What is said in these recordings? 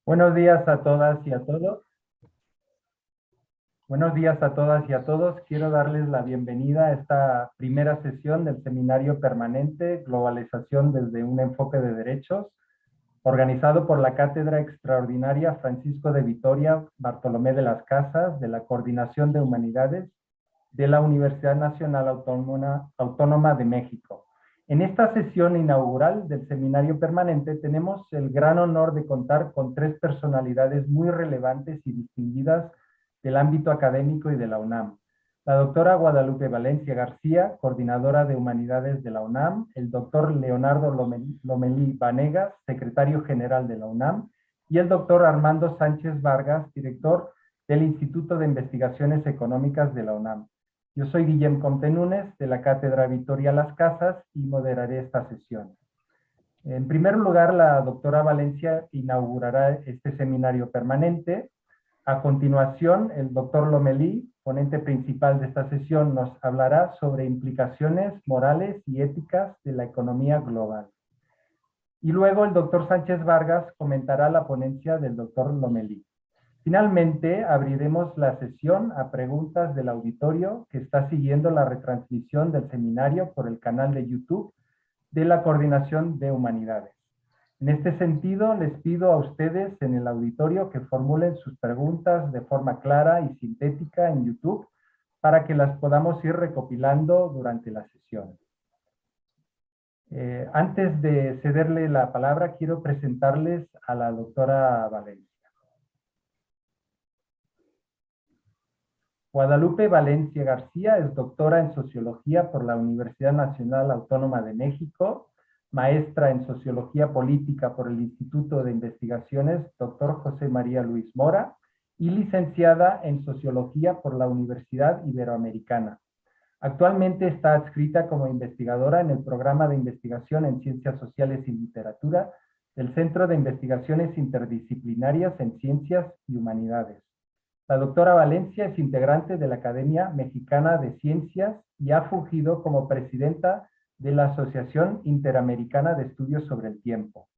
Buenos días a todas y a todos. Buenos días a todas y a todos. Quiero darles la bienvenida a esta primera sesión del Seminario Permanente Globalización desde un enfoque de derechos, organizado por la Cátedra Extraordinaria Francisco de Vitoria Bartolomé de las Casas de la Coordinación de Humanidades de la Universidad Nacional Autónoma de México. En esta sesión inaugural del Seminario Permanente tenemos el gran honor de contar con tres personalidades muy relevantes y distinguidas del ámbito académico y de la UNAM. La doctora Guadalupe Valencia García, coordinadora de Humanidades de la UNAM, el doctor Leonardo Lomelí Vanegas, secretario general de la UNAM, y el doctor Armando Sánchez Vargas, director del Instituto de Investigaciones Económicas de la UNAM. Yo soy Guillem Comte Núñez, de la Cátedra Vitoria Las Casas, y moderaré esta sesión. En primer lugar, la doctora Valencia inaugurará este seminario permanente. A continuación, el doctor Lomelí, ponente principal de esta sesión, nos hablará sobre implicaciones morales y éticas de la economía global. Y luego el doctor Sánchez Vargas comentará la ponencia del doctor Lomelí. Finalmente, abriremos la sesión a preguntas del auditorio que está siguiendo la retransmisión del seminario por el canal de YouTube de la Coordinación de Humanidades. En este sentido, les pido a ustedes en el auditorio que formulen sus preguntas de forma clara y sintética en YouTube para que las podamos ir recopilando durante la sesión. Antes de cederle la palabra, quiero presentarles a la doctora Valencia. Guadalupe Valencia García es doctora en Sociología por la Universidad Nacional Autónoma de México, maestra en Sociología Política por el Instituto de Investigaciones Dr. José María Luis Mora y licenciada en Sociología por la Universidad Iberoamericana. Actualmente está adscrita como investigadora en el Programa de Investigación en Ciencias Sociales y Literatura del Centro de Investigaciones Interdisciplinarias en Ciencias y Humanidades. La doctora Valencia es integrante de la Academia Mexicana de Ciencias y ha fungido como presidenta de la Asociación Interamericana de Estudios sobre el Tiempo.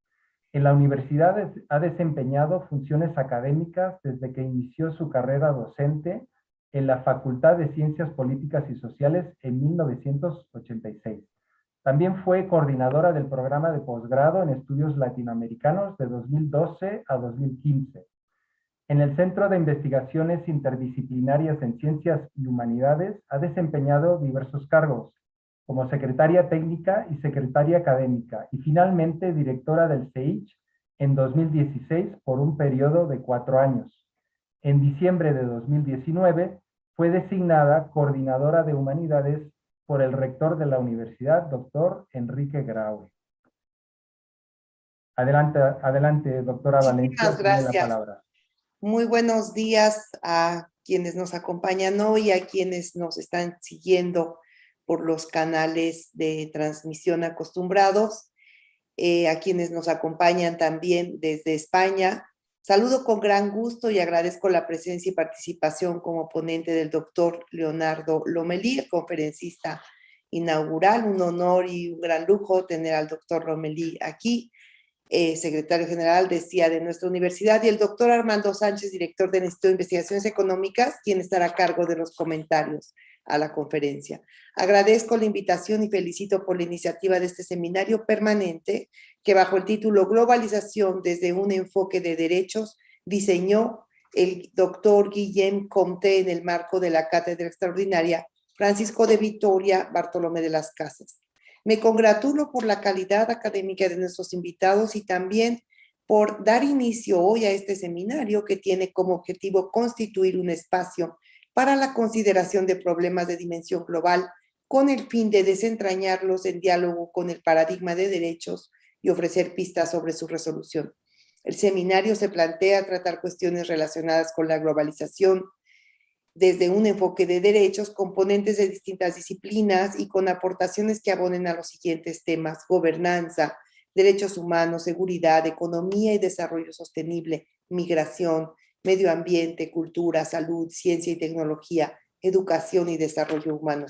En la universidad ha desempeñado funciones académicas desde que inició su carrera docente en la Facultad de Ciencias Políticas y Sociales en 1986. También fue coordinadora del programa de posgrado en estudios latinoamericanos de 2012 a 2015. En el Centro de Investigaciones Interdisciplinarias en Ciencias y Humanidades ha desempeñado diversos cargos, como secretaria técnica y secretaria académica, y finalmente directora del CEICH en 2016 por un periodo de 4 años. En diciembre de 2019 fue designada coordinadora de Humanidades por el rector de la universidad, doctor Enrique Graue. Adelante, doctora Valencia, Muchísimas tiene la gracias. palabra. Muy buenos días a quienes nos acompañan hoy, a quienes nos están siguiendo por los canales de transmisión acostumbrados, a quienes nos acompañan también desde España. Saludo con gran gusto y agradezco la presencia y participación como ponente del doctor Leonardo Lomelí, el conferencista inaugural. Un honor y un gran lujo tener al doctor Lomelí aquí. Secretario general, decía, de nuestra universidad, y el doctor Armando Sánchez, director del Instituto de Investigaciones Económicas, quien estará a cargo de los comentarios a la conferencia. Agradezco la invitación y felicito por la iniciativa de este seminario permanente que bajo el título Globalización desde un enfoque de derechos diseñó el doctor Guillem Comte en el marco de la Cátedra Extraordinaria Francisco de Vitoria Bartolomé de las Casas. Me congratulo por la calidad académica de nuestros invitados y también por dar inicio hoy a este seminario que tiene como objetivo constituir un espacio para la consideración de problemas de dimensión global con el fin de desentrañarlos en diálogo con el paradigma de derechos y ofrecer pistas sobre su resolución. El seminario se plantea tratar cuestiones relacionadas con la globalización, desde un enfoque de derechos, componentes de distintas disciplinas y con aportaciones que abonen a los siguientes temas: gobernanza, derechos humanos, seguridad, economía y desarrollo sostenible, migración, medio ambiente, cultura, salud, ciencia y tecnología, educación y desarrollo humano.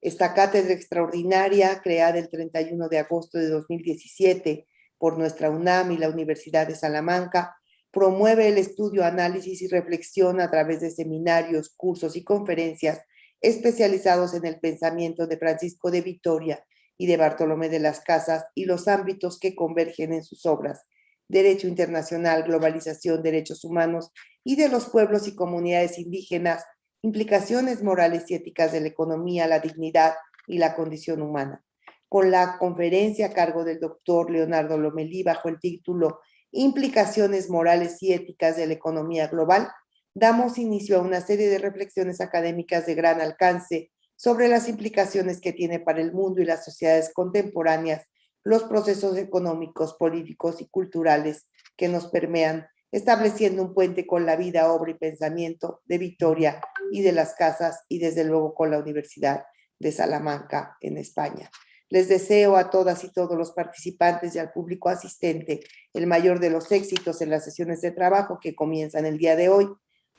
Esta cátedra extraordinaria, creada el 31 de agosto de 2017 por nuestra UNAM y la Universidad de Salamanca, Promueve el estudio, análisis y reflexión a través de seminarios, cursos y conferencias especializados en el pensamiento de Francisco de Vitoria y de Bartolomé de las Casas y los ámbitos que convergen en sus obras: derecho internacional, globalización, derechos humanos y de los pueblos y comunidades indígenas, implicaciones morales y éticas de la economía, la dignidad y la condición humana. Con la conferencia a cargo del doctor Leonardo Lomelí bajo el título Implicaciones morales y éticas de la economía global, damos inicio a una serie de reflexiones académicas de gran alcance sobre las implicaciones que tiene para el mundo y las sociedades contemporáneas los procesos económicos, políticos y culturales que nos permean, estableciendo un puente con la vida, obra y pensamiento de Vitoria y de las Casas, y desde luego con la Universidad de Salamanca en España. Les deseo a todas y todos los participantes y al público asistente el mayor de los éxitos en las sesiones de trabajo que comienzan el día de hoy.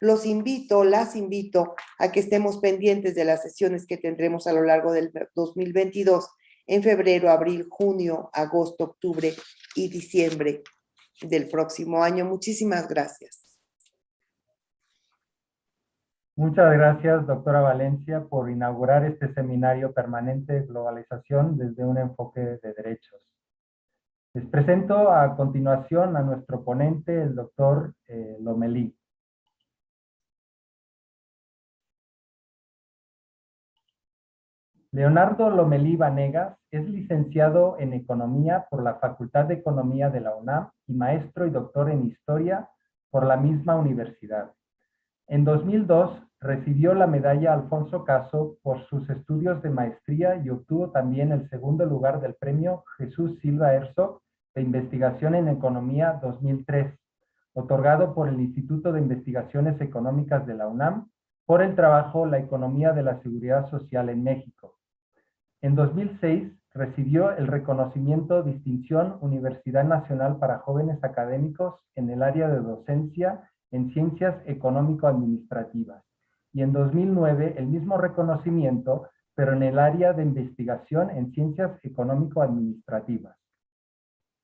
Las invito a que estemos pendientes de las sesiones que tendremos a lo largo del 2022, en febrero, abril, junio, agosto, octubre y diciembre del próximo año. Muchísimas gracias. Muchas gracias, doctora Valencia, por inaugurar este seminario permanente de globalización desde un enfoque de derechos. Les presento a continuación a nuestro ponente, el doctor Lomelí. Leonardo Lomelí Vanegas es licenciado en Economía por la Facultad de Economía de la UNAM y maestro y doctor en Historia por la misma universidad. En 2002 recibió la medalla Alfonso Caso por sus estudios de maestría y obtuvo también el segundo lugar del premio Jesús Silva Herzog de Investigación en Economía 2003, otorgado por el Instituto de Investigaciones Económicas de la UNAM por el trabajo La economía de la seguridad social en México. En 2006 recibió el reconocimiento Distinción Universidad Nacional para Jóvenes Académicos en el área de docencia en Ciencias Económico-Administrativas, y en 2009 el mismo reconocimiento, pero en el área de investigación en Ciencias Económico-Administrativas.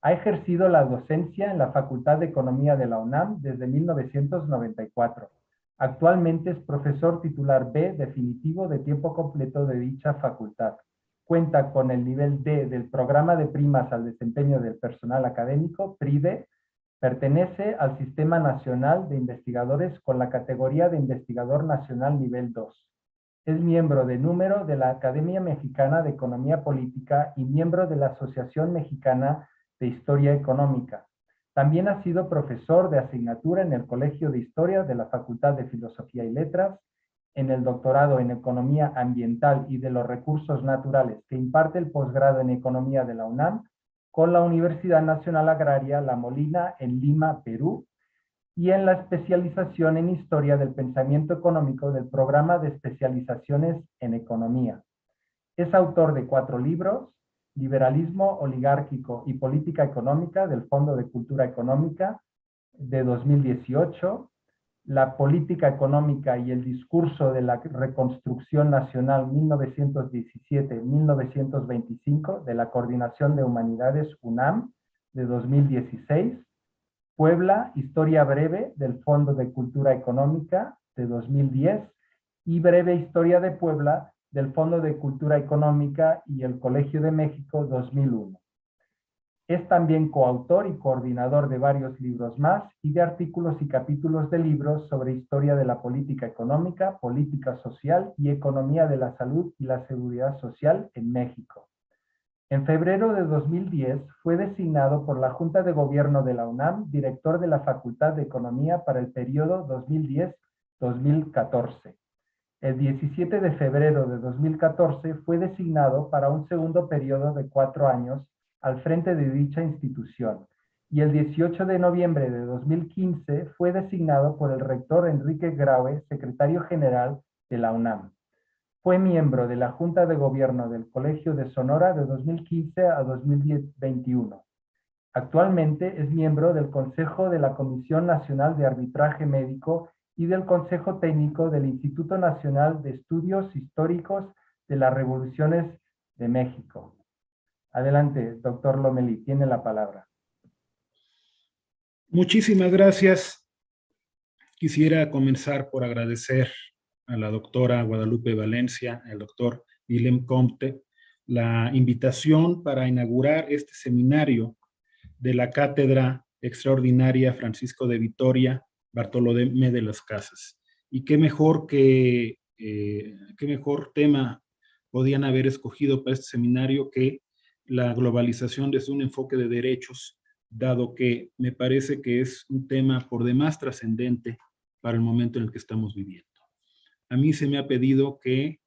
Ha ejercido la docencia en la Facultad de Economía de la UNAM desde 1994. Actualmente es profesor titular B definitivo de tiempo completo de dicha facultad. Cuenta con el nivel D del Programa de Primas al Desempeño del Personal Académico, PRIDE. Pertenece al Sistema Nacional de Investigadores con la categoría de Investigador Nacional Nivel 2. Es miembro de número de la Academia Mexicana de Economía Política y miembro de la Asociación Mexicana de Historia Económica. También ha sido profesor de asignatura en el Colegio de Historia de la Facultad de Filosofía y Letras, en el doctorado en Economía Ambiental y de los Recursos Naturales que imparte el posgrado en Economía de la UNAM, con la Universidad Nacional Agraria La Molina en Lima, Perú, y en la especialización en Historia del Pensamiento Económico del Programa de Especializaciones en Economía. Es autor de 4 libros: Liberalismo oligárquico y política económica, del Fondo de Cultura Económica, de 2018, La política económica y el discurso de la reconstrucción nacional 1917-1925, de la Coordinación de Humanidades UNAM, de 2016, Puebla, Historia Breve, del Fondo de Cultura Económica, de 2010, y Breve Historia de Puebla, del Fondo de Cultura Económica y el Colegio de México, 2001. Es también coautor y coordinador de varios libros más y de artículos y capítulos de libros sobre historia de la política económica, política social y economía de la salud y la seguridad social en México. En febrero de 2010 fue designado por la Junta de Gobierno de la UNAM director de la Facultad de Economía para el periodo 2010-2014. El 17 de febrero de 2014 fue designado para un segundo periodo de 4 años al frente de dicha institución, y el 18 de noviembre de 2015 fue designado por el rector Enrique Graue, secretario general de la UNAM. Fue miembro de la Junta de Gobierno del Colegio de Sonora de 2015 a 2021. Actualmente es miembro del Consejo de la Comisión Nacional de Arbitraje Médico y del Consejo Técnico del Instituto Nacional de Estudios Históricos de las Revoluciones de México. Adelante, doctor Lomelí, tiene la palabra. Muchísimas gracias. Quisiera comenzar por agradecer a la doctora Guadalupe Valencia, al doctor Guillem Comte, la invitación para inaugurar este seminario de la Cátedra Extraordinaria Francisco de Vitoria, Bartolomé de las Casas. Y qué mejor tema podían haber escogido para este seminario que la globalización desde un enfoque de derechos, dado que me parece que es un tema por demás trascendente para el momento en el que estamos viviendo. A mí se me ha pedido que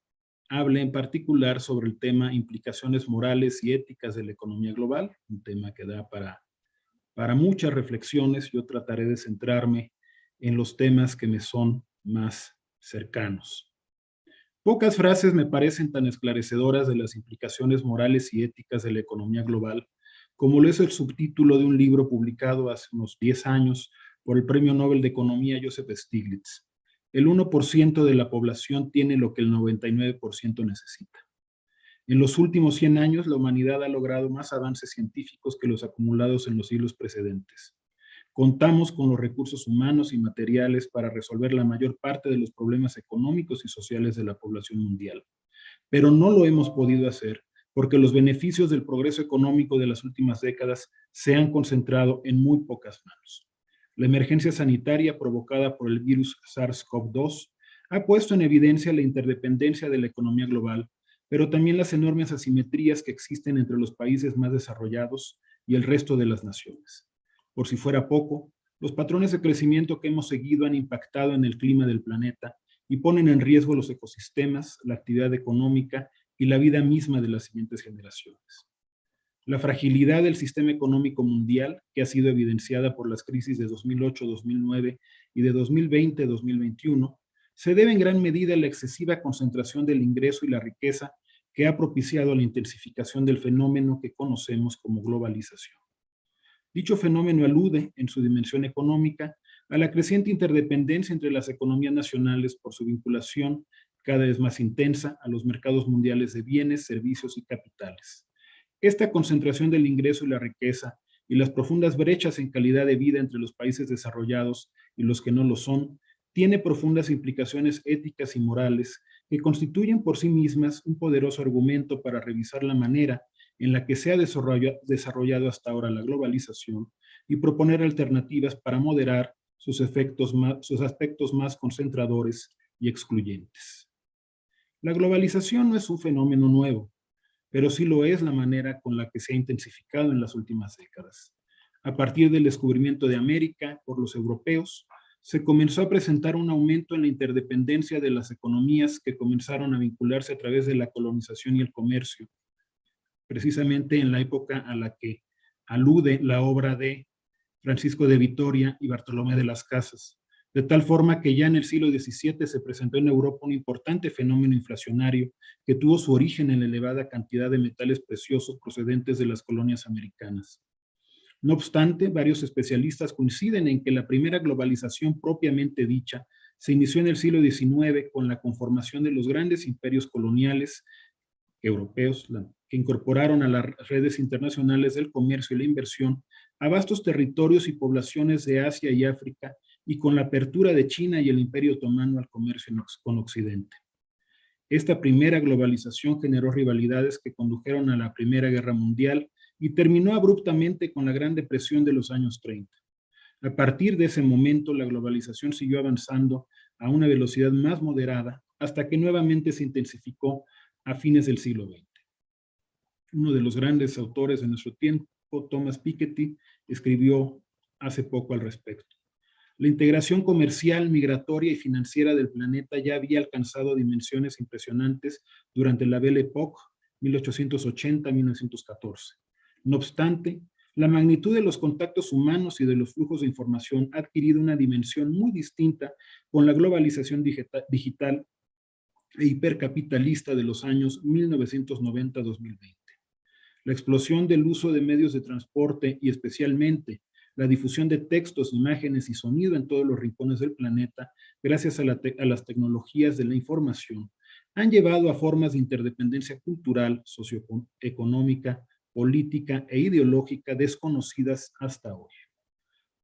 hable en particular sobre el tema implicaciones morales y éticas de la economía global, un tema que da para muchas reflexiones. Yo trataré de centrarme en los temas que me son más cercanos. Pocas frases me parecen tan esclarecedoras de las implicaciones morales y éticas de la economía global como lo es el subtítulo de un libro publicado hace unos 10 años por el Premio Nobel de Economía Joseph Stiglitz. El 1% de la población tiene lo que el 99% necesita. En los últimos 100 años, la humanidad ha logrado más avances científicos que los acumulados en los siglos precedentes. Contamos con los recursos humanos y materiales para resolver la mayor parte de los problemas económicos y sociales de la población mundial. Pero no lo hemos podido hacer porque los beneficios del progreso económico de las últimas décadas se han concentrado en muy pocas manos. La emergencia sanitaria provocada por el virus SARS-CoV-2 ha puesto en evidencia la interdependencia de la economía global, pero también las enormes asimetrías que existen entre los países más desarrollados y el resto de las naciones. Por si fuera poco, los patrones de crecimiento que hemos seguido han impactado en el clima del planeta y ponen en riesgo los ecosistemas, la actividad económica y la vida misma de las siguientes generaciones. La fragilidad del sistema económico mundial, que ha sido evidenciada por las crisis de 2008-2009 y de 2020-2021, se debe en gran medida a la excesiva concentración del ingreso y la riqueza que ha propiciado la intensificación del fenómeno que conocemos como globalización. Dicho fenómeno alude, en su dimensión económica, a la creciente interdependencia entre las economías nacionales por su vinculación cada vez más intensa a los mercados mundiales de bienes, servicios y capitales. Esta concentración del ingreso y la riqueza y las profundas brechas en calidad de vida entre los países desarrollados y los que no lo son, tiene profundas implicaciones éticas y morales que constituyen por sí mismas un poderoso argumento para revisar la manera en la que se ha desarrollado hasta ahora la globalización y proponer alternativas para moderar sus aspectos más concentradores y excluyentes. La globalización no es un fenómeno nuevo, pero sí lo es la manera con la que se ha intensificado en las últimas décadas. A partir del descubrimiento de América por los europeos, se comenzó a presentar un aumento en la interdependencia de las economías que comenzaron a vincularse a través de la colonización y el comercio, precisamente en la época a la que alude la obra de Francisco de Vitoria y Bartolomé de las Casas, de tal forma que ya en el siglo XVII se presentó en Europa un importante fenómeno inflacionario que tuvo su origen en la elevada cantidad de metales preciosos procedentes de las colonias americanas. No obstante, varios especialistas coinciden en que la primera globalización propiamente dicha se inició en el siglo XIX con la conformación de los grandes imperios coloniales europeos que incorporaron a las redes internacionales del comercio y la inversión a vastos territorios y poblaciones de Asia y África, y con la apertura de China y el Imperio Otomano al comercio con Occidente. Esta primera globalización generó rivalidades que condujeron a la Primera Guerra Mundial y terminó abruptamente con la Gran Depresión de los años 30. A partir de ese momento, la globalización siguió avanzando a una velocidad más moderada hasta que nuevamente se intensificó a fines del siglo XX. Uno de los grandes autores de nuestro tiempo, Thomas Piketty, escribió hace poco al respecto. La integración comercial, migratoria y financiera del planeta ya había alcanzado dimensiones impresionantes durante la Belle Époque, 1880-1914. No obstante, la magnitud de los contactos humanos y de los flujos de información ha adquirido una dimensión muy distinta con la globalización digital e hipercapitalista de los años 1990-2020. La explosión del uso de medios de transporte y especialmente la difusión de textos, imágenes y sonido en todos los rincones del planeta, gracias a las tecnologías de la información, han llevado a formas de interdependencia cultural, socioeconómica, política e ideológica desconocidas hasta hoy.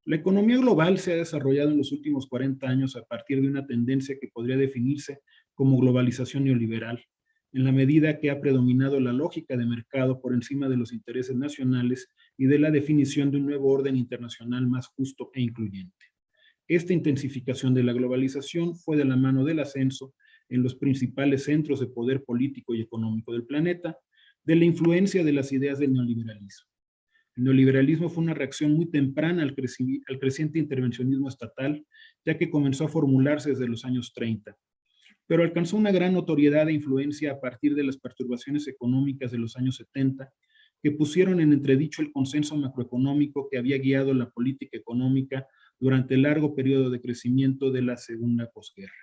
La economía global se ha desarrollado en los últimos 40 años a partir de una tendencia que podría definirse como globalización neoliberal, en la medida que ha predominado la lógica de mercado por encima de los intereses nacionales y de la definición de un nuevo orden internacional más justo e incluyente. Esta intensificación de la globalización fue de la mano del ascenso en los principales centros de poder político y económico del planeta, de la influencia de las ideas del neoliberalismo. El neoliberalismo fue una reacción muy temprana al creciente intervencionismo estatal, ya que comenzó a formularse desde los años 30, pero alcanzó una gran notoriedad e influencia a partir de las perturbaciones económicas de los años 70, que pusieron en entredicho el consenso macroeconómico que había guiado la política económica durante el largo periodo de crecimiento de la segunda posguerra.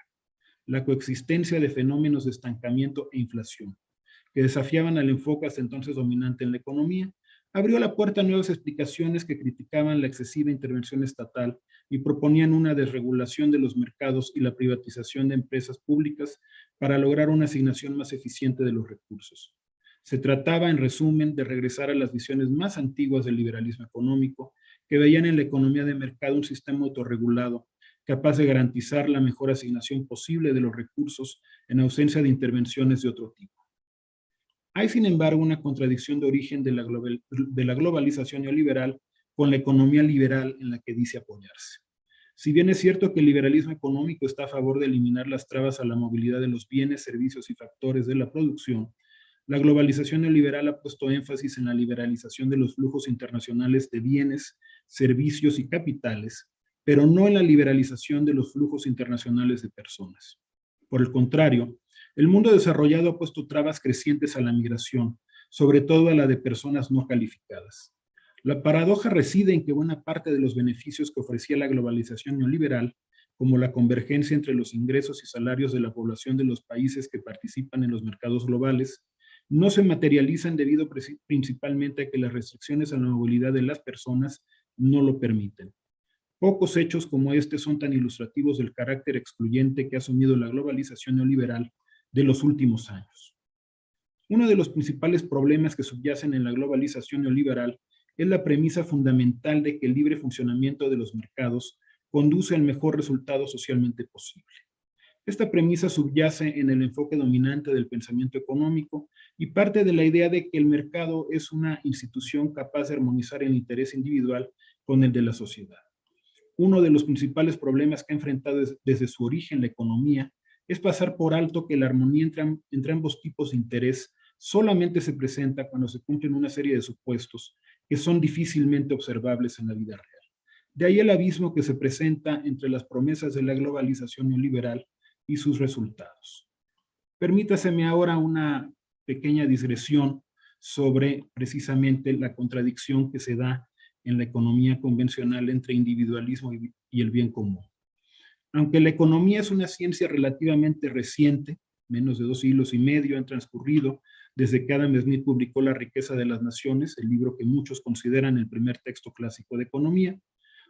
La coexistencia de fenómenos de estancamiento e inflación, que desafiaban al enfoque hasta entonces dominante en la economía, abrió la puerta a nuevas explicaciones que criticaban la excesiva intervención estatal y proponían una desregulación de los mercados y la privatización de empresas públicas para lograr una asignación más eficiente de los recursos. Se trataba, en resumen, de regresar a las visiones más antiguas del liberalismo económico, que veían en la economía de mercado un sistema autorregulado, capaz de garantizar la mejor asignación posible de los recursos en ausencia de intervenciones de otro tipo. Hay, sin embargo, una contradicción de origen de la globalización neoliberal con la economía liberal en la que dice apoyarse. Si bien es cierto que el liberalismo económico está a favor de eliminar las trabas a la movilidad de los bienes, servicios y factores de la producción, la globalización neoliberal ha puesto énfasis en la liberalización de los flujos internacionales de bienes, servicios y capitales, pero no en la liberalización de los flujos internacionales de personas. Por el contrario, el mundo desarrollado ha puesto trabas crecientes a la migración, sobre todo a la de personas no calificadas. La paradoja reside en que buena parte de los beneficios que ofrecía la globalización neoliberal, como la convergencia entre los ingresos y salarios de la población de los países que participan en los mercados globales, no se materializan debido principalmente a que las restricciones a la movilidad de las personas no lo permiten. Pocos hechos como este son tan ilustrativos del carácter excluyente que ha asumido la globalización neoliberal de los últimos años. Uno de los principales problemas que subyacen en la globalización neoliberal es la premisa fundamental de que el libre funcionamiento de los mercados conduce al mejor resultado socialmente posible. Esta premisa subyace en el enfoque dominante del pensamiento económico y parte de la idea de que el mercado es una institución capaz de armonizar el interés individual con el de la sociedad. Uno de los principales problemas que ha enfrentado desde su origen la economía es pasar por alto que la armonía entre ambos tipos de interés solamente se presenta cuando se cumplen una serie de supuestos que son difícilmente observables en la vida real. De ahí el abismo que se presenta entre las promesas de la globalización neoliberal y sus resultados. Permítaseme ahora una pequeña digresión sobre precisamente la contradicción que se da en la economía convencional entre individualismo y el bien común. Aunque la economía es una ciencia relativamente reciente, menos de 2 siglos y medio han transcurrido desde que Adam Smith publicó La riqueza de las naciones, el libro que muchos consideran el primer texto clásico de economía,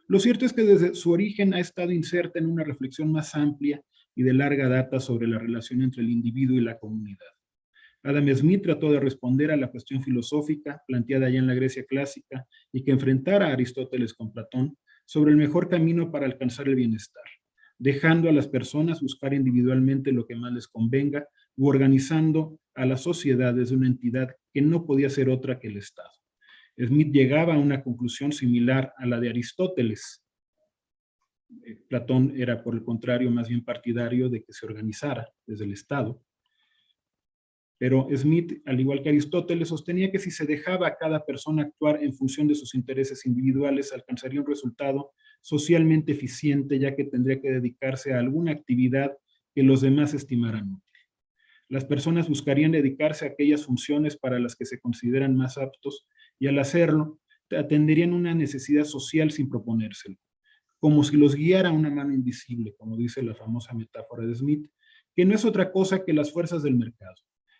lo cierto es que desde su origen ha estado inserta en una reflexión más amplia y de larga data sobre la relación entre el individuo y la comunidad. Adam Smith trató de responder a la cuestión filosófica planteada ya en la Grecia clásica y que enfrentara a Aristóteles con Platón sobre el mejor camino para alcanzar el bienestar, dejando a las personas buscar individualmente lo que más les convenga u organizando a la sociedad desde una entidad que no podía ser otra que el Estado. Smith llegaba a una conclusión similar a la de Aristóteles. Platón era, por el contrario, más bien partidario de que se organizara desde el Estado. Pero Smith, al igual que Aristóteles, sostenía que si se dejaba a cada persona actuar en función de sus intereses individuales, alcanzaría un resultado socialmente eficiente, ya que tendría que dedicarse a alguna actividad que los demás estimaran útil. Las personas buscarían dedicarse a aquellas funciones para las que se consideran más aptos y al hacerlo, atenderían una necesidad social sin proponérselo, como si los guiara una mano invisible, como dice la famosa metáfora de Smith, que no es otra cosa que las fuerzas del mercado,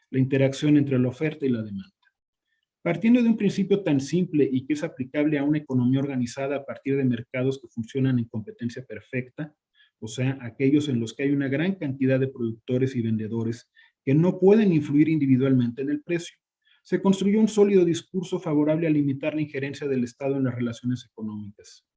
la interacción entre la oferta y la demanda. Partiendo de un principio tan simple y que es aplicable a una economía organizada a partir de mercados que funcionan en competencia perfecta, o sea, aquellos en los que hay una gran cantidad de productores y vendedores que no pueden influir individualmente en el precio, se construyó un sólido discurso favorable a limitar la injerencia del Estado en las relaciones económicas.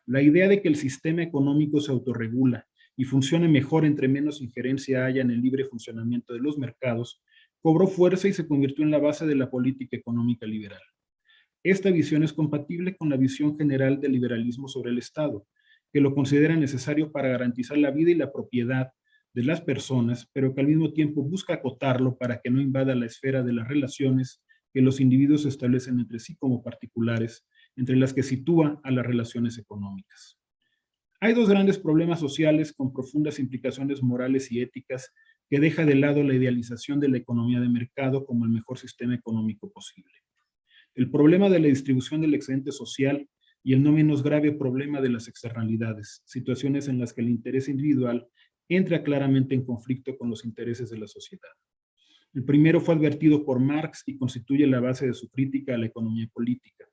La idea de que el sistema económico se autorregula y funcione mejor entre menos injerencia haya en el libre funcionamiento de los mercados, cobró fuerza y se convirtió en la base de la política económica liberal. Esta visión es compatible con la visión general del liberalismo sobre el Estado, que lo considera necesario para garantizar la vida y la propiedad de las personas, pero que al mismo tiempo busca acotarlo para que no invada la esfera de las relaciones que los individuos establecen entre sí como particulares, entre las que sitúa a las relaciones económicas. Hay dos grandes problemas sociales con profundas implicaciones morales y éticas que deja de lado la idealización de la economía de mercado como el mejor sistema económico posible. El problema de la distribución del excedente social y el no menos grave problema de las externalidades, situaciones en las que el interés individual entra claramente en conflicto con los intereses de la sociedad. El primero fue advertido por Marx y constituye la base de su crítica a la economía política.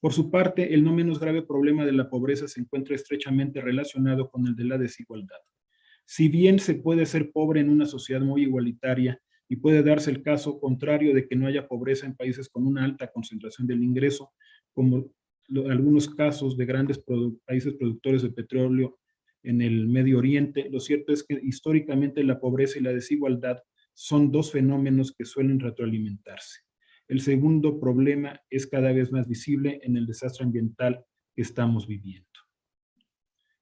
Por su parte, el no menos grave problema de la pobreza se encuentra estrechamente relacionado con el de la desigualdad. Si bien se puede ser pobre en una sociedad muy igualitaria y puede darse el caso contrario de que no haya pobreza en países con una alta concentración del ingreso, como algunos casos de grandes países productores de petróleo en el Medio Oriente, lo cierto es que históricamente la pobreza y la desigualdad son dos fenómenos que suelen retroalimentarse. El segundo problema es cada vez más visible en el desastre ambiental que estamos viviendo.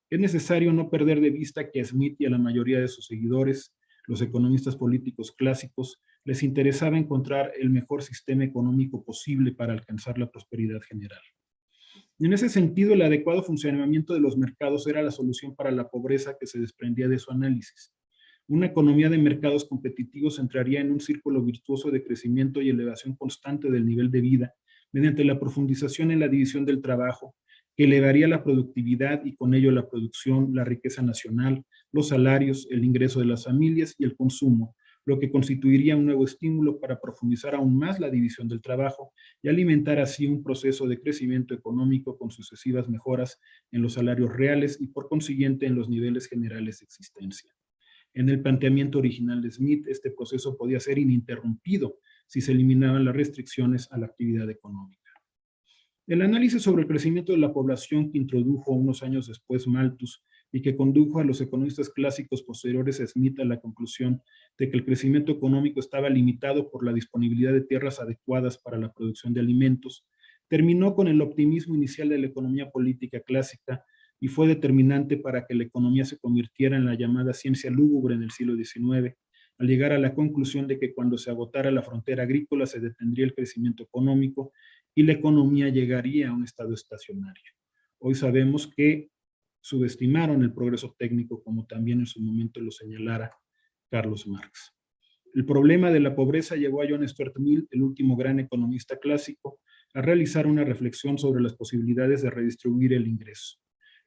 Es necesario no perder de vista que a Smith y a la mayoría de sus seguidores, los economistas políticos clásicos, les interesaba encontrar el mejor sistema económico posible para alcanzar la prosperidad general. En ese sentido, el adecuado funcionamiento de los mercados era la solución para la pobreza que se desprendía de su análisis. Una economía de mercados competitivos entraría en un círculo virtuoso de crecimiento y elevación constante del nivel de vida mediante la profundización en la división del trabajo, que elevaría la productividad y con ello la producción, la riqueza nacional, los salarios, el ingreso de las familias y el consumo, lo que constituiría un nuevo estímulo para profundizar aún más la división del trabajo y alimentar así un proceso de crecimiento económico con sucesivas mejoras en los salarios reales y por consiguiente en los niveles generales de existencia. En el planteamiento original de Smith, este proceso podía ser ininterrumpido si se eliminaban las restricciones a la actividad económica. El análisis sobre el crecimiento de la población que introdujo unos años después Malthus y que condujo a los economistas clásicos posteriores a Smith a la conclusión de que el crecimiento económico estaba limitado por la disponibilidad de tierras adecuadas para la producción de alimentos, terminó con el optimismo inicial de la economía política clásica y fue determinante para que la economía se convirtiera en la llamada ciencia lúgubre en el siglo XIX, al llegar a la conclusión de que cuando se agotara la frontera agrícola se detendría el crecimiento económico y la economía llegaría a un estado estacionario. Hoy sabemos que subestimaron el progreso técnico, como también en su momento lo señalara Carlos Marx. El problema de la pobreza llevó a John Stuart Mill, el último gran economista clásico, a realizar una reflexión sobre las posibilidades de redistribuir el ingreso.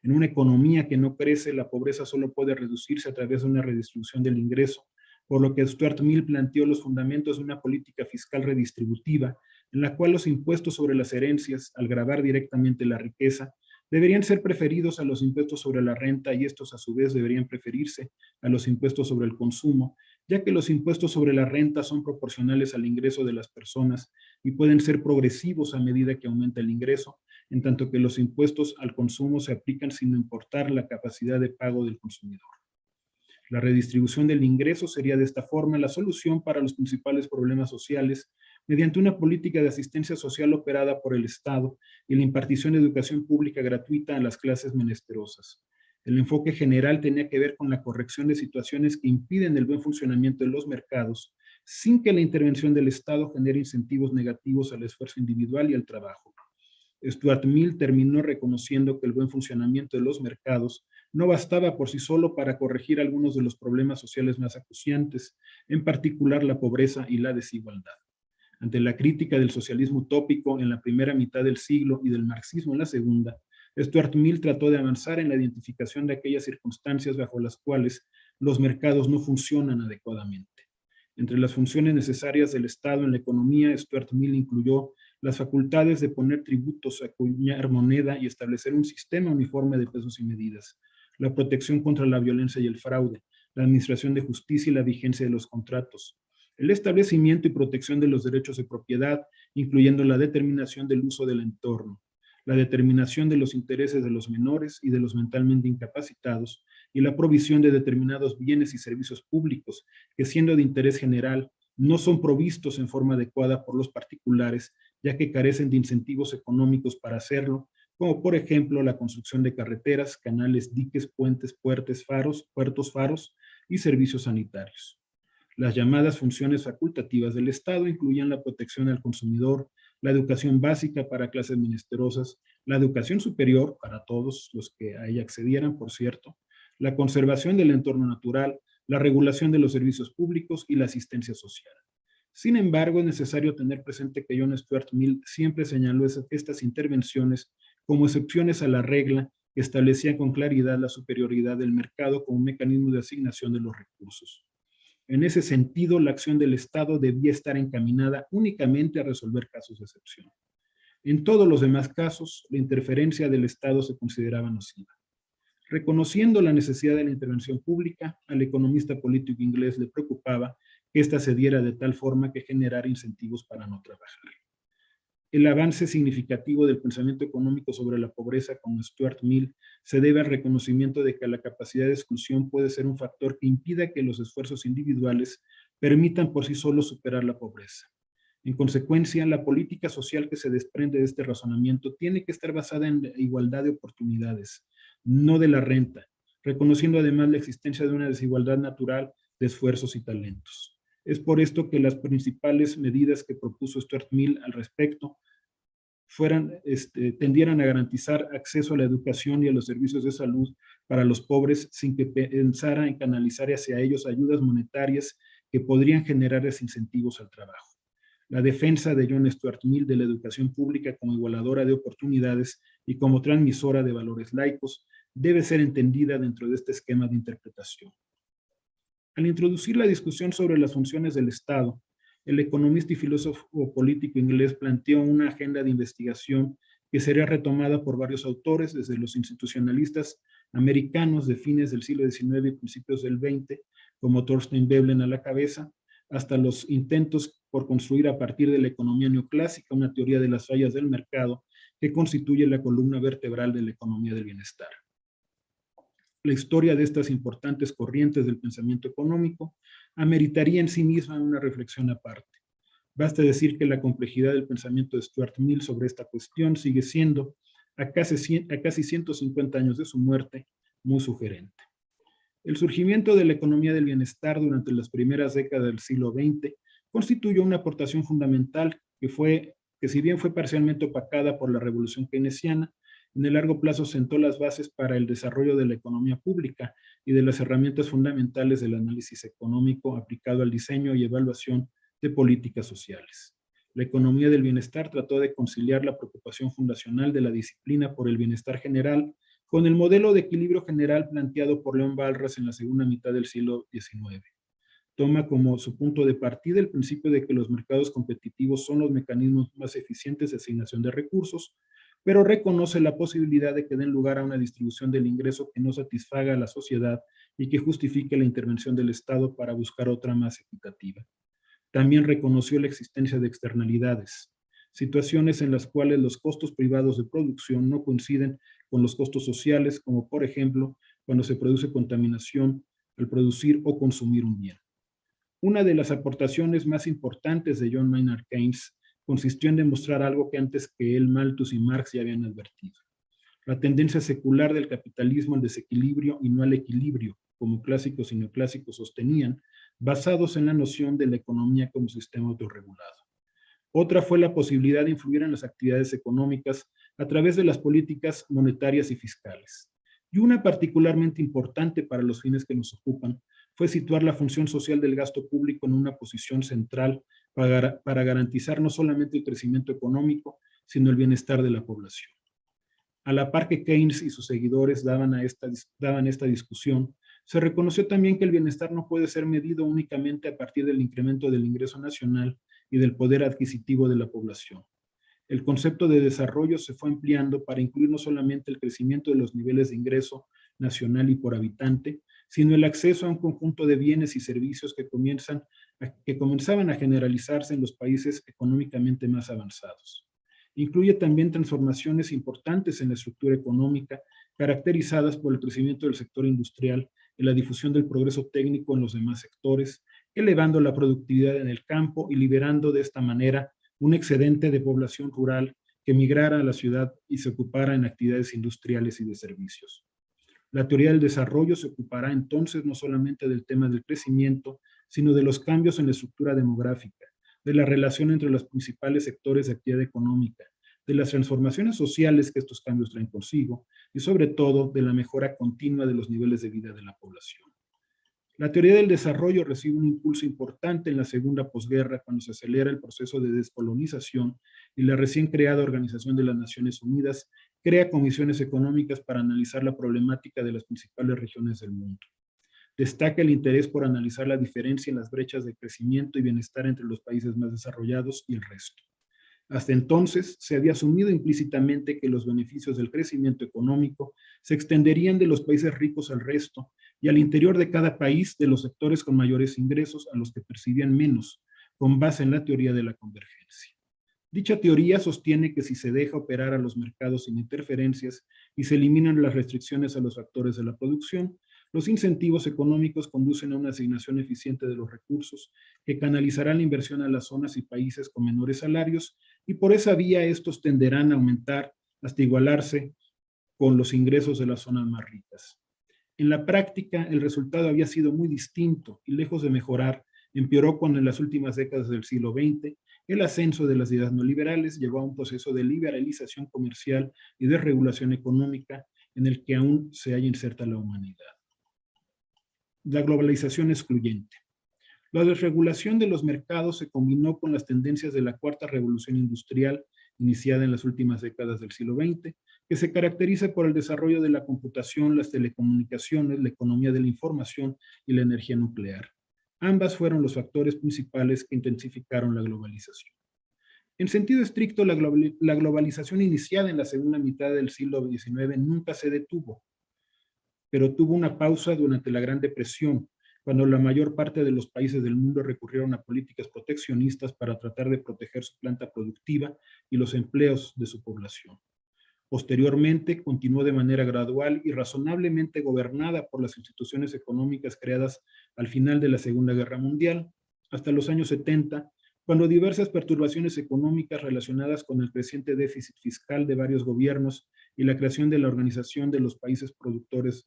En una economía que no crece, la pobreza solo puede reducirse a través de una redistribución del ingreso, por lo que Stuart Mill planteó los fundamentos de una política fiscal redistributiva, en la cual los impuestos sobre las herencias, al gravar directamente la riqueza, deberían ser preferidos a los impuestos sobre la renta y estos a su vez deberían preferirse a los impuestos sobre el consumo, ya que los impuestos sobre la renta son proporcionales al ingreso de las personas y pueden ser progresivos a medida que aumenta el ingreso, en tanto que los impuestos al consumo se aplican sin importar la capacidad de pago del consumidor. La redistribución del ingreso sería de esta forma la solución para los principales problemas sociales mediante una política de asistencia social operada por el Estado y la impartición de educación pública gratuita a las clases menesterosas. El enfoque general tenía que ver con la corrección de situaciones que impiden el buen funcionamiento de los mercados, sin que la intervención del Estado genere incentivos negativos al esfuerzo individual y al trabajo. Stuart Mill terminó reconociendo que el buen funcionamiento de los mercados no bastaba por sí solo para corregir algunos de los problemas sociales más acuciantes, en particular la pobreza y la desigualdad. Ante la crítica del socialismo utópico en la primera mitad del siglo y del marxismo en la segunda, Stuart Mill trató de avanzar en la identificación de aquellas circunstancias bajo las cuales los mercados no funcionan adecuadamente. Entre las funciones necesarias del Estado en la economía, Stuart Mill incluyó las facultades de poner tributos, acuñar moneda y establecer un sistema uniforme de pesos y medidas, la protección contra la violencia y el fraude, la administración de justicia y la vigencia de los contratos, el establecimiento y protección de los derechos de propiedad, incluyendo la determinación del uso del entorno, la determinación de los intereses de los menores y de los mentalmente incapacitados, y la provisión de determinados bienes y servicios públicos que, siendo de interés general, no son provistos en forma adecuada por los particulares, ya que carecen de incentivos económicos para hacerlo, como por ejemplo la construcción de carreteras, canales, diques, puentes, puertos, faros y servicios sanitarios. Las llamadas funciones facultativas del Estado incluyen la protección al consumidor, la educación básica para clases menesterosas, la educación superior para todos los que a ella accedieran, por cierto, la conservación del entorno natural, la regulación de los servicios públicos y la asistencia social. Sin embargo, es necesario tener presente que John Stuart Mill siempre señaló estas intervenciones como excepciones a la regla que establecía con claridad la superioridad del mercado como un mecanismo de asignación de los recursos. En ese sentido, la acción del Estado debía estar encaminada únicamente a resolver casos de excepción. En todos los demás casos, la interferencia del Estado se consideraba nociva. Reconociendo la necesidad de la intervención pública, al economista político inglés le preocupaba que ésta se diera de tal forma que generara incentivos para no trabajar. El avance significativo del pensamiento económico sobre la pobreza, como Stuart Mill, se debe al reconocimiento de que la capacidad de exclusión puede ser un factor que impida que los esfuerzos individuales permitan por sí solos superar la pobreza. En consecuencia, la política social que se desprende de este razonamiento tiene que estar basada en la igualdad de oportunidades, no de la renta, reconociendo además la existencia de una desigualdad natural de esfuerzos y talentos. Es por esto que las principales medidas que propuso Stuart Mill al respecto tendieran a garantizar acceso a la educación y a los servicios de salud para los pobres sin que pensara en canalizar hacia ellos ayudas monetarias que podrían generar incentivos al trabajo. La defensa de John Stuart Mill de la educación pública como igualadora de oportunidades y como transmisora de valores laicos debe ser entendida dentro de este esquema de interpretación. Al introducir la discusión sobre las funciones del Estado, el economista y filósofo político inglés planteó una agenda de investigación que sería retomada por varios autores, desde los institucionalistas americanos de fines del siglo XIX y principios del XX, como Thorstein Veblen a la cabeza, hasta los intentos por construir a partir de la economía neoclásica una teoría de las fallas del mercado que constituye la columna vertebral de la economía del bienestar. La historia de estas importantes corrientes del pensamiento económico ameritaría en sí misma una reflexión aparte. Basta decir que la complejidad del pensamiento de Stuart Mill sobre esta cuestión sigue siendo, a casi 150 años de su muerte, muy sugerente. El surgimiento de la economía del bienestar durante las primeras décadas del siglo XX constituyó una aportación fundamental que si bien fue parcialmente opacada por la revolución keynesiana, en el largo plazo sentó las bases para el desarrollo de la economía pública y de las herramientas fundamentales del análisis económico aplicado al diseño y evaluación de políticas sociales. La economía del bienestar trató de conciliar la preocupación fundacional de la disciplina por el bienestar general con el modelo de equilibrio general planteado por León Walras en la segunda mitad del siglo XIX. Toma como su punto de partida el principio de que los mercados competitivos son los mecanismos más eficientes de asignación de recursos, pero reconoce la posibilidad de que den lugar a una distribución del ingreso que no satisfaga a la sociedad y que justifique la intervención del Estado para buscar otra más equitativa. También reconoció la existencia de externalidades, situaciones en las cuales los costos privados de producción no coinciden con los costos sociales, como por ejemplo cuando se produce contaminación al producir o consumir un bien. Una de las aportaciones más importantes de John Maynard Keynes consistió en demostrar algo que antes que él, Malthus y Marx ya habían advertido. La tendencia secular del capitalismo al desequilibrio y no al equilibrio, como clásicos y neoclásicos sostenían, basados en la noción de la economía como sistema autorregulado. Otra fue la posibilidad de influir en las actividades económicas a través de las políticas monetarias y fiscales. Y una particularmente importante para los fines que nos ocupan fue situar la función social del gasto público en una posición central para garantizar no solamente el crecimiento económico, sino el bienestar de la población. A la par que Keynes y sus seguidores daban esta discusión, se reconoció también que el bienestar no puede ser medido únicamente a partir del incremento del ingreso nacional y del poder adquisitivo de la población. El concepto de desarrollo se fue ampliando para incluir no solamente el crecimiento de los niveles de ingreso nacional y por habitante, sino el acceso a un conjunto de bienes y servicios que comenzaban a generalizarse en los países económicamente más avanzados. Incluye también transformaciones importantes en la estructura económica, caracterizadas por el crecimiento del sector industrial y la difusión del progreso técnico en los demás sectores, elevando la productividad en el campo y liberando de esta manera un excedente de población rural que migrara a la ciudad y se ocupara en actividades industriales y de servicios. La teoría del desarrollo se ocupará entonces no solamente del tema del crecimiento, sino de los cambios en la estructura demográfica, de la relación entre los principales sectores de actividad económica, de las transformaciones sociales que estos cambios traen consigo y sobre todo de la mejora continua de los niveles de vida de la población. La teoría del desarrollo recibe un impulso importante en la segunda posguerra cuando se acelera el proceso de descolonización y la recién creada Organización de las Naciones Unidas crea comisiones económicas para analizar la problemática de las principales regiones del mundo. Destaca el interés por analizar la diferencia en las brechas de crecimiento y bienestar entre los países más desarrollados y el resto. Hasta entonces, se había asumido implícitamente que los beneficios del crecimiento económico se extenderían de los países ricos al resto y al interior de cada país de los sectores con mayores ingresos a los que percibían menos, con base en la teoría de la convergencia. Dicha teoría sostiene que si se deja operar a los mercados sin interferencias y se eliminan las restricciones a los factores de la producción, los incentivos económicos conducen a una asignación eficiente de los recursos que canalizará la inversión a las zonas y países con menores salarios y por esa vía estos tenderán a aumentar hasta igualarse con los ingresos de las zonas más ricas. En la práctica, el resultado había sido muy distinto y lejos de mejorar, empeoró cuando en las últimas décadas del siglo XX el ascenso de las ideas neoliberales llevó a un proceso de liberalización comercial y de regulación económica en el que aún se halla inserta la humanidad. La globalización excluyente. La desregulación de los mercados se combinó con las tendencias de la cuarta revolución industrial iniciada en las últimas décadas del siglo XX, que se caracteriza por el desarrollo de la computación, las telecomunicaciones, la economía de la información y la energía nuclear. Ambas fueron los factores principales que intensificaron la globalización. En sentido estricto, la globalización iniciada en la segunda mitad del siglo XIX nunca se detuvo, pero tuvo una pausa durante la Gran Depresión, cuando la mayor parte de los países del mundo recurrieron a políticas proteccionistas para tratar de proteger su planta productiva y los empleos de su población. Posteriormente, continuó de manera gradual y razonablemente gobernada por las instituciones económicas creadas al final de la Segunda Guerra Mundial, hasta los años 70, cuando diversas perturbaciones económicas relacionadas con el creciente déficit fiscal de varios gobiernos y la creación de la Organización de los Países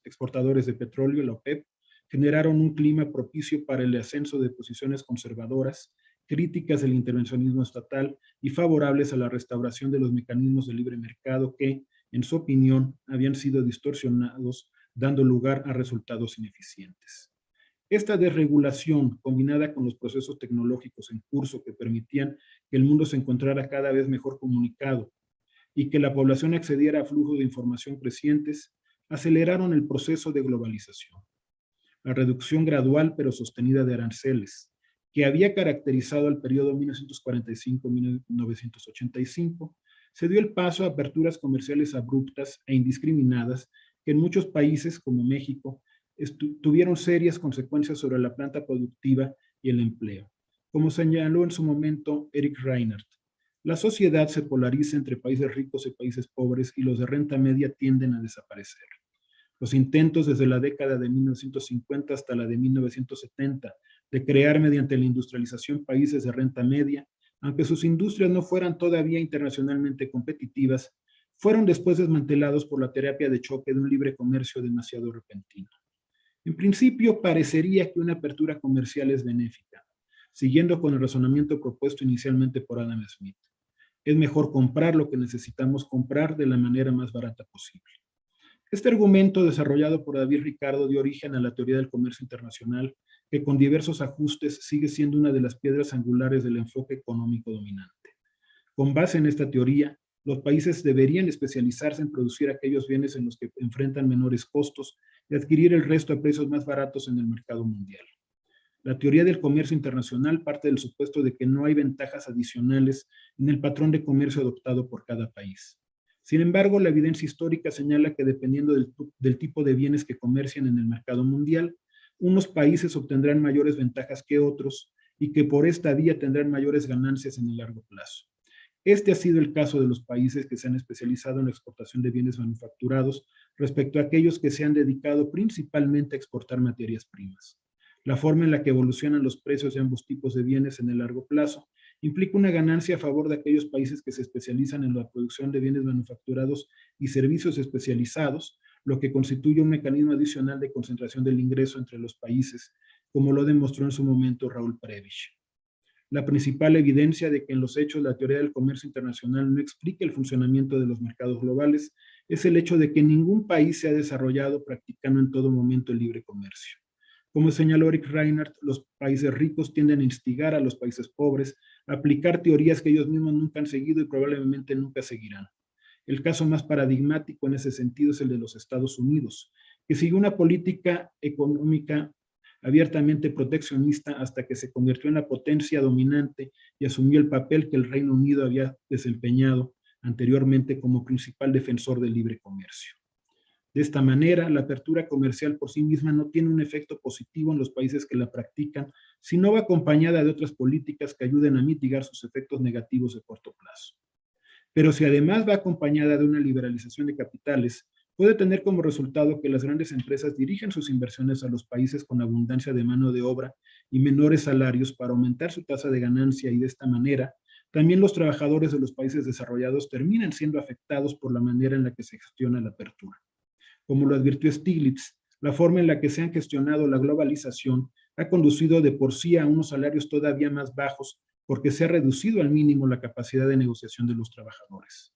Exportadores de Petróleo, la OPEP, generaron un clima propicio para el ascenso de posiciones conservadoras, críticas del intervencionismo estatal y favorables a la restauración de los mecanismos de libre mercado que, en su opinión, habían sido distorsionados, dando lugar a resultados ineficientes. Esta desregulación, combinada con los procesos tecnológicos en curso que permitían que el mundo se encontrara cada vez mejor comunicado y que la población accediera a flujos de información crecientes, aceleraron el proceso de globalización. La reducción gradual pero sostenida de aranceles, que había caracterizado el periodo 1945-1985, se dio el paso a aperturas comerciales abruptas e indiscriminadas que en muchos países como México tuvieron serias consecuencias sobre la planta productiva y el empleo. Como señaló en su momento Eric Reinert, la sociedad se polariza entre países ricos y países pobres y los de renta media tienden a desaparecer. Los intentos desde la década de 1950 hasta la de 1970 de crear mediante la industrialización países de renta media, aunque sus industrias no fueran todavía internacionalmente competitivas, fueron después desmantelados por la terapia de choque de un libre comercio demasiado repentino. En principio, parecería que una apertura comercial es benéfica, siguiendo con el razonamiento propuesto inicialmente por Adam Smith. Es mejor comprar lo que necesitamos comprar de la manera más barata posible. Este argumento, desarrollado por David Ricardo, dio origen a la teoría del comercio internacional, que con diversos ajustes sigue siendo una de las piedras angulares del enfoque económico dominante. Con base en esta teoría, los países deberían especializarse en producir aquellos bienes en los que enfrentan menores costos y adquirir el resto a precios más baratos en el mercado mundial. La teoría del comercio internacional parte del supuesto de que no hay ventajas adicionales en el patrón de comercio adoptado por cada país. Sin embargo, la evidencia histórica señala que dependiendo del tipo de bienes que comercian en el mercado mundial, unos países obtendrán mayores ventajas que otros y que por esta vía tendrán mayores ganancias en el largo plazo. Este ha sido el caso de los países que se han especializado en la exportación de bienes manufacturados respecto a aquellos que se han dedicado principalmente a exportar materias primas. La forma en la que evolucionan los precios de ambos tipos de bienes en el largo plazo implica una ganancia a favor de aquellos países que se especializan en la producción de bienes manufacturados y servicios especializados, lo que constituye un mecanismo adicional de concentración del ingreso entre los países, como lo demostró en su momento Raúl Prebisch. La principal evidencia de que en los hechos la teoría del comercio internacional no explica el funcionamiento de los mercados globales es el hecho de que ningún país se ha desarrollado practicando en todo momento el libre comercio. Como señaló Eric Reinhardt, los países ricos tienden a instigar a los países pobres a aplicar teorías que ellos mismos nunca han seguido y probablemente nunca seguirán. El caso más paradigmático en ese sentido es el de los Estados Unidos, que siguió una política económica abiertamente proteccionista hasta que se convirtió en la potencia dominante y asumió el papel que el Reino Unido había desempeñado anteriormente como principal defensor del libre comercio. De esta manera, la apertura comercial por sí misma no tiene un efecto positivo en los países que la practican, sino va acompañada de otras políticas que ayuden a mitigar sus efectos negativos de corto plazo. Pero si además va acompañada de una liberalización de capitales, puede tener como resultado que las grandes empresas dirigen sus inversiones a los países con abundancia de mano de obra y menores salarios para aumentar su tasa de ganancia y de esta manera, también los trabajadores de los países desarrollados terminan siendo afectados por la manera en la que se gestiona la apertura. Como lo advirtió Stiglitz, la forma en la que se ha gestionado la globalización ha conducido de por sí a unos salarios todavía más bajos porque se ha reducido al mínimo la capacidad de negociación de los trabajadores.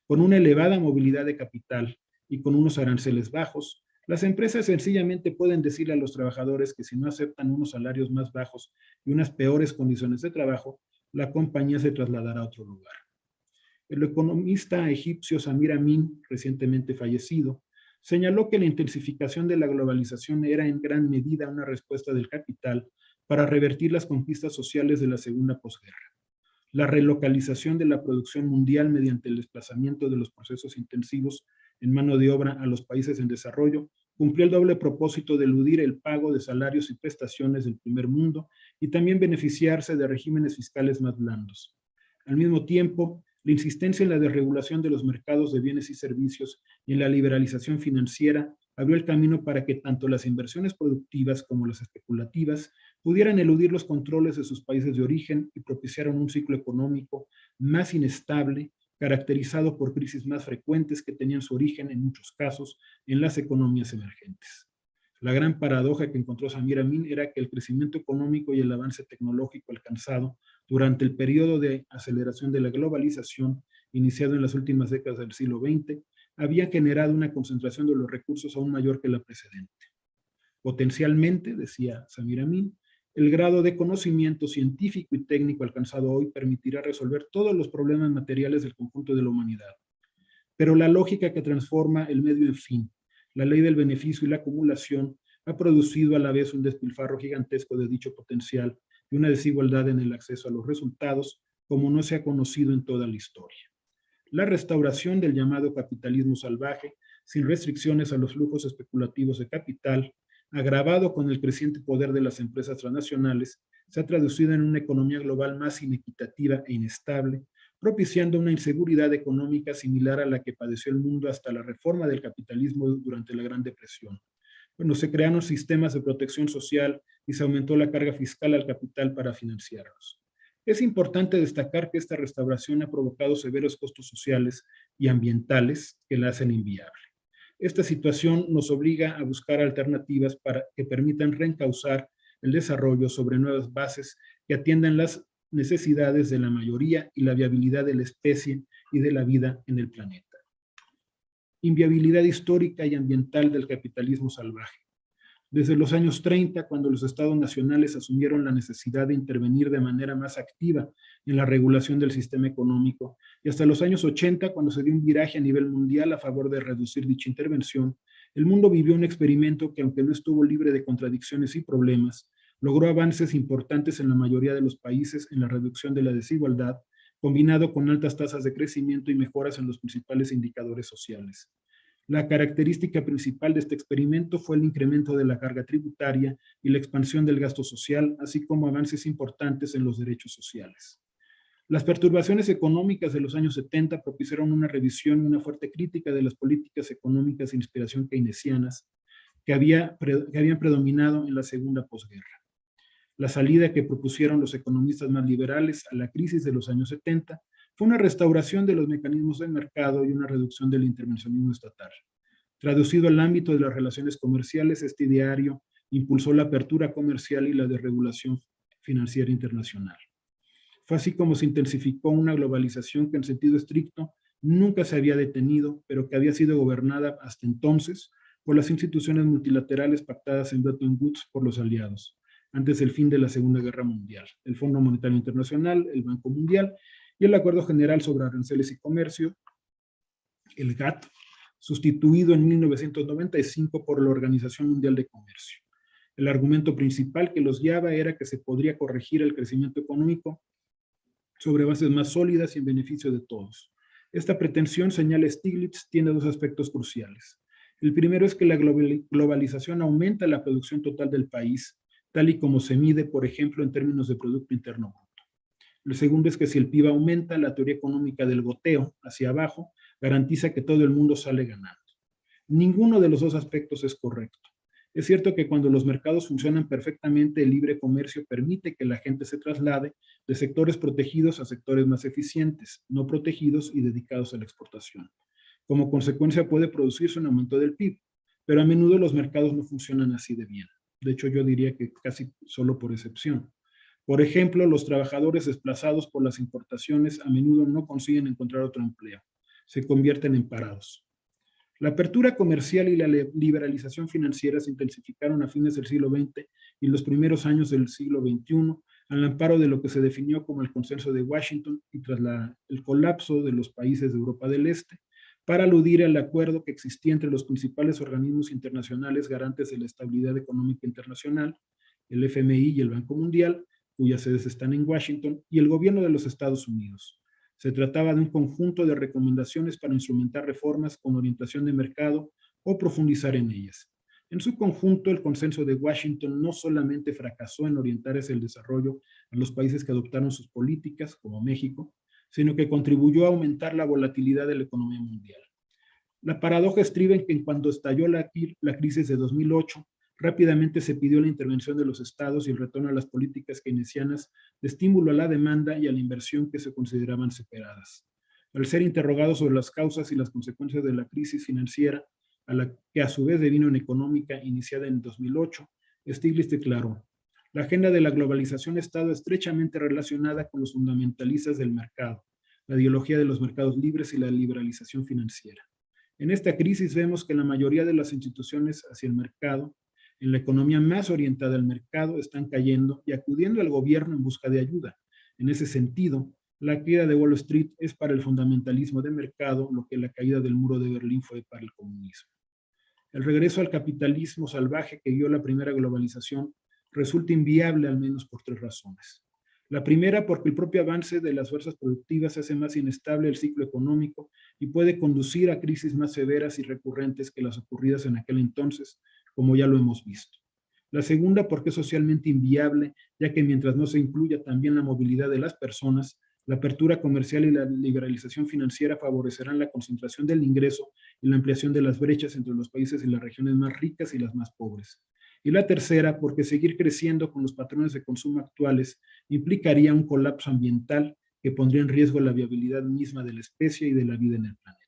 Con una elevada movilidad de capital y con unos aranceles bajos, las empresas sencillamente pueden decirle a los trabajadores que si no aceptan unos salarios más bajos y unas peores condiciones de trabajo, la compañía se trasladará a otro lugar. El economista egipcio Samir Amin, recientemente fallecido, señaló que la intensificación de la globalización era en gran medida una respuesta del capital para revertir las conquistas sociales de la segunda posguerra. La relocalización de la producción mundial mediante el desplazamiento de los procesos intensivos en mano de obra a los países en desarrollo cumplió el doble propósito de eludir el pago de salarios y prestaciones del primer mundo y también beneficiarse de regímenes fiscales más blandos. Al mismo tiempo, la insistencia en la desregulación de los mercados de bienes y servicios y en la liberalización financiera abrió el camino para que tanto las inversiones productivas como las especulativas pudieran eludir los controles de sus países de origen y propiciaron un ciclo económico más inestable, caracterizado por crisis más frecuentes que tenían su origen, en muchos casos, en las economías emergentes. La gran paradoja que encontró Samir Amin era que el crecimiento económico y el avance tecnológico alcanzado durante el periodo de aceleración de la globalización, iniciado en las últimas décadas del siglo XX, había generado una concentración de los recursos aún mayor que la precedente. Potencialmente, decía Samir Amin, el grado de conocimiento científico y técnico alcanzado hoy permitirá resolver todos los problemas materiales del conjunto de la humanidad. Pero la lógica que transforma el medio en fin, la ley del beneficio y la acumulación, ha producido a la vez un despilfarro gigantesco de dicho potencial y una desigualdad en el acceso a los resultados como no se ha conocido en toda la historia. La restauración del llamado capitalismo salvaje, sin restricciones a los flujos especulativos de capital, agravado con el creciente poder de las empresas transnacionales, se ha traducido en una economía global más inequitativa e inestable, propiciando una inseguridad económica similar a la que padeció el mundo hasta la reforma del capitalismo durante la Gran Depresión. Bueno, se crearon sistemas de protección social y se aumentó la carga fiscal al capital para financiarlos. Es importante destacar que esta restauración ha provocado severos costos sociales y ambientales que la hacen inviable. Esta situación nos obliga a buscar alternativas para que permitan reencauzar el desarrollo sobre nuevas bases que atiendan las necesidades de la mayoría y la viabilidad de la especie y de la vida en el planeta. Inviabilidad histórica y ambiental del capitalismo salvaje. Desde los años 30, cuando los estados nacionales asumieron la necesidad de intervenir de manera más activa en la regulación del sistema económico, y hasta los años 80, cuando se dio un viraje a nivel mundial a favor de reducir dicha intervención, el mundo vivió un experimento que, aunque no estuvo libre de contradicciones y problemas, logró avances importantes en la mayoría de los países en la reducción de la desigualdad, combinado con altas tasas de crecimiento y mejoras en los principales indicadores sociales. La característica principal de este experimento fue el incremento de la carga tributaria y la expansión del gasto social, así como avances importantes en los derechos sociales. Las perturbaciones económicas de los años 70 propiciaron una revisión y una fuerte crítica de las políticas económicas de inspiración keynesianas que habían predominado en la segunda posguerra. La salida que propusieron los economistas más liberales a la crisis de los años 70 fue una restauración de los mecanismos del mercado y una reducción del intervencionismo estatal. Traducido al ámbito de las relaciones comerciales, este ideario impulsó la apertura comercial y la desregulación financiera internacional. Fue así como se intensificó una globalización que en sentido estricto nunca se había detenido, pero que había sido gobernada hasta entonces por las instituciones multilaterales pactadas en Bretton Woods por los aliados, antes del fin de la Segunda Guerra Mundial, el Fondo Monetario Internacional, el Banco Mundial y el Acuerdo General sobre Aranceles y Comercio, el GATT, sustituido en 1995 por la Organización Mundial de Comercio. El argumento principal que los guiaba era que se podría corregir el crecimiento económico sobre bases más sólidas y en beneficio de todos. Esta pretensión, señala Stiglitz, tiene dos aspectos cruciales. El primero es que la globalización aumenta la producción total del país, tal y como se mide, por ejemplo, en términos de Producto Interno Bruto. El segundo es que si el PIB aumenta, la teoría económica del goteo hacia abajo garantiza que todo el mundo sale ganando. Ninguno de los dos aspectos es correcto. Es cierto que cuando los mercados funcionan perfectamente, el libre comercio permite que la gente se traslade de sectores protegidos a sectores más eficientes, no protegidos y dedicados a la exportación. Como consecuencia puede producirse un aumento del PIB, pero a menudo los mercados no funcionan así de bien. De hecho, yo diría que casi solo por excepción. Por ejemplo, los trabajadores desplazados por las importaciones a menudo no consiguen encontrar otro empleo. Se convierten en parados. La apertura comercial y la liberalización financiera se intensificaron a fines del siglo XX y los primeros años del siglo XXI, al amparo de lo que se definió como el Consenso de Washington y tras el colapso de los países de Europa del Este, para aludir al acuerdo que existía entre los principales organismos internacionales garantes de la estabilidad económica internacional, el FMI y el Banco Mundial, cuyas sedes están en Washington, y el gobierno de los Estados Unidos. Se trataba de un conjunto de recomendaciones para instrumentar reformas con orientación de mercado o profundizar en ellas. En su conjunto, el consenso de Washington no solamente fracasó en orientar hacia el desarrollo a los países que adoptaron sus políticas, como México, sino que contribuyó a aumentar la volatilidad de la economía mundial. La paradoja estriba en que cuando estalló la crisis de 2008, rápidamente se pidió la intervención de los estados y el retorno a las políticas keynesianas de estímulo a la demanda y a la inversión que se consideraban separadas. Al ser interrogado sobre las causas y las consecuencias de la crisis financiera, a la que a su vez devino en económica iniciada en 2008, Stiglitz declaró: la agenda de la globalización ha estado estrechamente relacionada con los fundamentalistas del mercado, la ideología de los mercados libres y la liberalización financiera. En esta crisis vemos que la mayoría de las instituciones hacia el mercado, en la economía más orientada al mercado, están cayendo y acudiendo al gobierno en busca de ayuda. En ese sentido, la caída de Wall Street es para el fundamentalismo de mercado lo que la caída del muro de Berlín fue para el comunismo. El regreso al capitalismo salvaje que guió la primera globalización resulta inviable al menos por tres razones. La primera, porque el propio avance de las fuerzas productivas hace más inestable el ciclo económico y puede conducir a crisis más severas y recurrentes que las ocurridas en aquel entonces, como ya lo hemos visto. La segunda, porque es socialmente inviable, ya que mientras no se incluya también la movilidad de las personas, la apertura comercial y la liberalización financiera favorecerán la concentración del ingreso y la ampliación de las brechas entre los países y las regiones más ricas y las más pobres. Y la tercera, porque seguir creciendo con los patrones de consumo actuales implicaría un colapso ambiental que pondría en riesgo la viabilidad misma de la especie y de la vida en el planeta.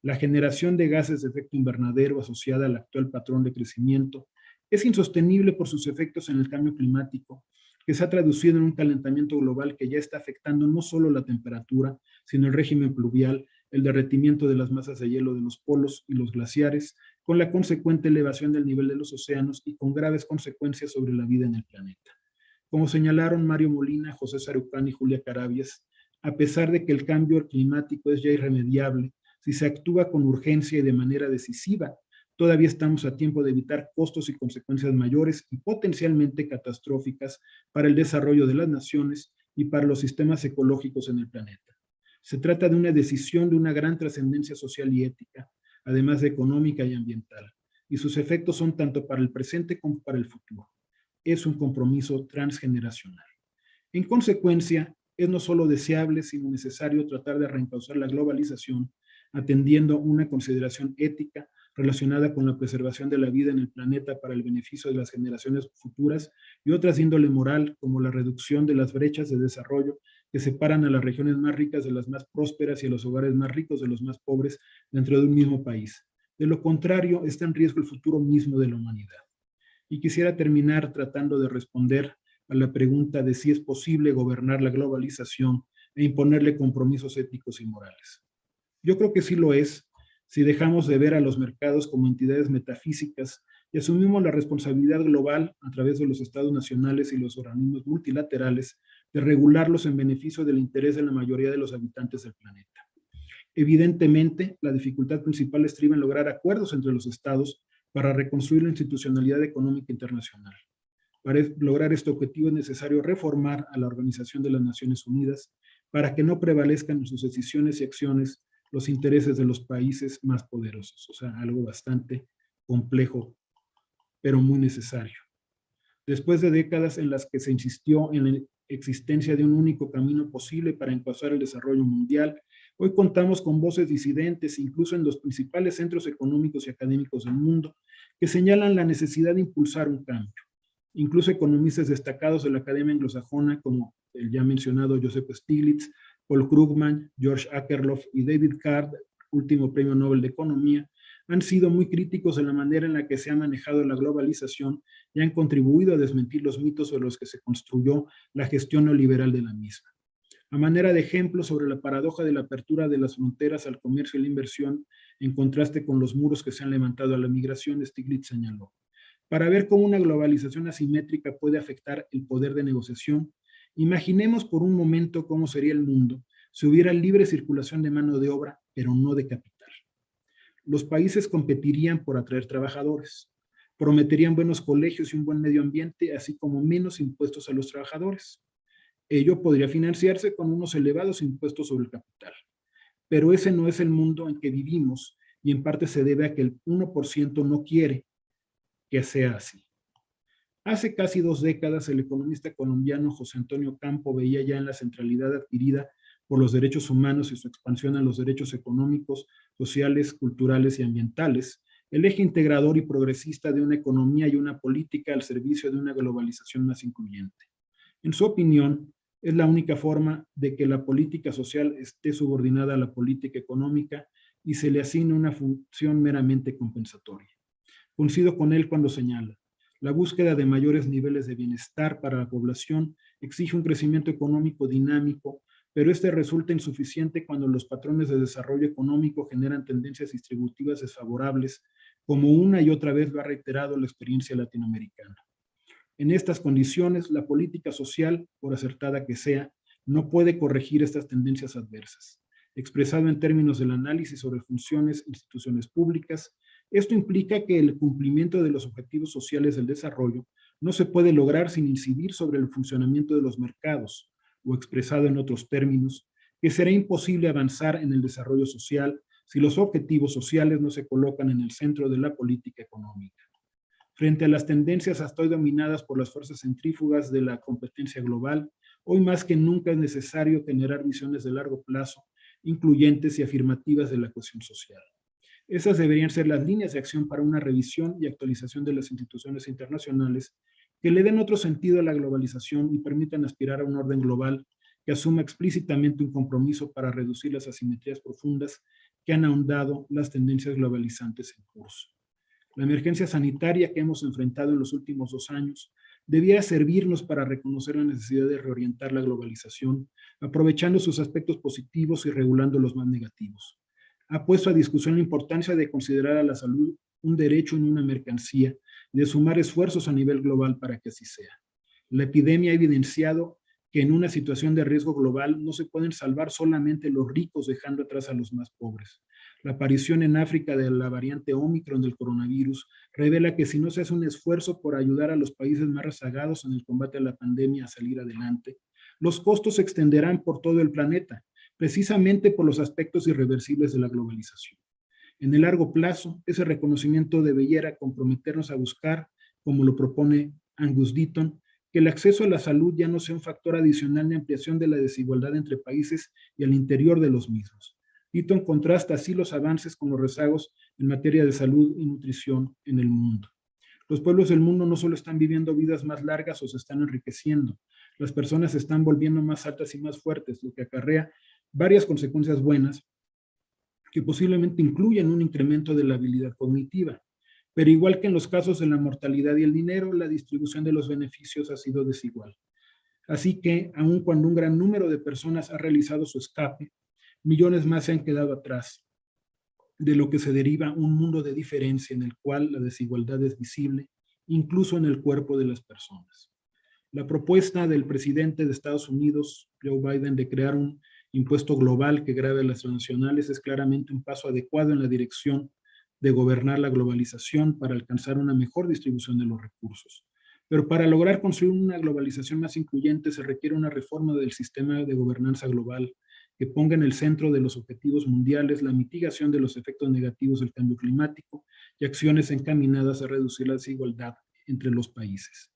La generación de gases de efecto invernadero asociada al actual patrón de crecimiento es insostenible por sus efectos en el cambio climático, que se ha traducido en un calentamiento global que ya está afectando no solo la temperatura, sino el régimen pluvial, el derretimiento de las masas de hielo de los polos y los glaciares, con la consecuente elevación del nivel de los océanos y con graves consecuencias sobre la vida en el planeta. Como señalaron Mario Molina, José Sarucán y Julia Carabias, a pesar de que el cambio climático es ya irremediable, si se actúa con urgencia y de manera decisiva, todavía estamos a tiempo de evitar costos y consecuencias mayores y potencialmente catastróficas para el desarrollo de las naciones y para los sistemas ecológicos en el planeta. Se trata de una decisión de una gran trascendencia social y ética, además de económica y ambiental, y sus efectos son tanto para el presente como para el futuro. Es un compromiso transgeneracional. En consecuencia, es no solo deseable, sino necesario tratar de reencauzar la globalización, atendiendo una consideración ética relacionada con la preservación de la vida en el planeta para el beneficio de las generaciones futuras y otras de índole moral, como la reducción de las brechas de desarrollo que separan a las regiones más ricas de las más prósperas y a los hogares más ricos de los más pobres dentro de un mismo país. De lo contrario, está en riesgo el futuro mismo de la humanidad. Y quisiera terminar tratando de responder a la pregunta de si es posible gobernar la globalización e imponerle compromisos éticos y morales. Yo creo que sí lo es, si dejamos de ver a los mercados como entidades metafísicas y asumimos la responsabilidad global a través de los estados nacionales y los organismos multilaterales de regularlos en beneficio del interés de la mayoría de los habitantes del planeta. Evidentemente, la dificultad principal estriba en lograr acuerdos entre los estados para reconstruir la institucionalidad económica internacional. Para lograr este objetivo es necesario reformar a la Organización de las Naciones Unidas para que no prevalezcan en sus decisiones y acciones los intereses de los países más poderosos. O sea, algo bastante complejo, pero muy necesario. Después de décadas en las que se insistió en la existencia de un único camino posible para encauzar el desarrollo mundial, hoy contamos con voces disidentes, incluso en los principales centros económicos y académicos del mundo, que señalan la necesidad de impulsar un cambio. Incluso economistas destacados de la Academia Anglosajona, como el ya mencionado Joseph Stiglitz, Paul Krugman, George Akerlof y David Card, último premio Nobel de Economía, han sido muy críticos de la manera en la que se ha manejado la globalización y han contribuido a desmentir los mitos sobre los que se construyó la gestión neoliberal de la misma. A manera de ejemplo sobre la paradoja de la apertura de las fronteras al comercio y la inversión, en contraste con los muros que se han levantado a la migración, Stiglitz señaló: para ver cómo una globalización asimétrica puede afectar el poder de negociación, imaginemos por un momento cómo sería el mundo si hubiera libre circulación de mano de obra, pero no de capital. Los países competirían por atraer trabajadores, prometerían buenos colegios y un buen medio ambiente, así como menos impuestos a los trabajadores. Ello podría financiarse con unos elevados impuestos sobre el capital. Pero ese no es el mundo en que vivimos y en parte se debe a que el 1% no quiere que sea así. Hace casi 2 décadas, el economista colombiano José Antonio Campo veía ya en la centralidad adquirida por los derechos humanos y su expansión a los derechos económicos, sociales, culturales y ambientales, el eje integrador y progresista de una economía y una política al servicio de una globalización más incluyente. En su opinión, es la única forma de que la política social esté subordinada a la política económica y se le asigne una función meramente compensatoria. Coincido con él cuando señala: la búsqueda de mayores niveles de bienestar para la población exige un crecimiento económico dinámico, pero este resulta insuficiente cuando los patrones de desarrollo económico generan tendencias distributivas desfavorables, como una y otra vez lo ha reiterado la experiencia latinoamericana. En estas condiciones, la política social, por acertada que sea, no puede corregir estas tendencias adversas. Expresado en términos del análisis sobre funciones e instituciones públicas, esto implica que el cumplimiento de los objetivos sociales del desarrollo no se puede lograr sin incidir sobre el funcionamiento de los mercados, o expresado en otros términos, que será imposible avanzar en el desarrollo social si los objetivos sociales no se colocan en el centro de la política económica. Frente a las tendencias hasta hoy dominadas por las fuerzas centrífugas de la competencia global, hoy más que nunca es necesario generar visiones de largo plazo, incluyentes y afirmativas de la cohesión social. Esas deberían ser las líneas de acción para una revisión y actualización de las instituciones internacionales que le den otro sentido a la globalización y permitan aspirar a un orden global que asuma explícitamente un compromiso para reducir las asimetrías profundas que han ahondado las tendencias globalizantes en curso. La emergencia sanitaria que hemos enfrentado en los últimos 2 años debiera servirnos para reconocer la necesidad de reorientar la globalización, aprovechando sus aspectos positivos y regulando los más negativos. Ha puesto a discusión la importancia de considerar a la salud un derecho en una mercancía y de sumar esfuerzos a nivel global para que así sea. La epidemia ha evidenciado que en una situación de riesgo global no se pueden salvar solamente los ricos dejando atrás a los más pobres. La aparición en África de la variante Omicron del coronavirus revela que si no se hace un esfuerzo por ayudar a los países más rezagados en el combate a la pandemia a salir adelante, los costos se extenderán por todo el planeta, precisamente por los aspectos irreversibles de la globalización. En el largo plazo, ese reconocimiento debiera comprometernos a buscar, como lo propone Angus Deaton, que el acceso a la salud ya no sea un factor adicional de ampliación de la desigualdad entre países y al interior de los mismos. Eaton contrasta así los avances con los rezagos en materia de salud y nutrición en el mundo. Los pueblos del mundo no solo están viviendo vidas más largas o se están enriqueciendo, las personas se están volviendo más altas y más fuertes, lo que acarrea varias consecuencias buenas que posiblemente incluyen un incremento de la habilidad cognitiva. Pero igual que en los casos de la mortalidad y el dinero, la distribución de los beneficios ha sido desigual. Así que, aun cuando un gran número de personas ha realizado su escape, millones más se han quedado atrás, de lo que se deriva un mundo de diferencia en el cual la desigualdad es visible, incluso en el cuerpo de las personas. La propuesta del presidente de Estados Unidos, Joe Biden, de crear un impuesto global que grave a las transnacionales es claramente un paso adecuado en la dirección de gobernar la globalización para alcanzar una mejor distribución de los recursos. Pero para lograr construir una globalización más incluyente se requiere una reforma del sistema de gobernanza global que ponga en el centro de los objetivos mundiales la mitigación de los efectos negativos del cambio climático y acciones encaminadas a reducir la desigualdad entre los países.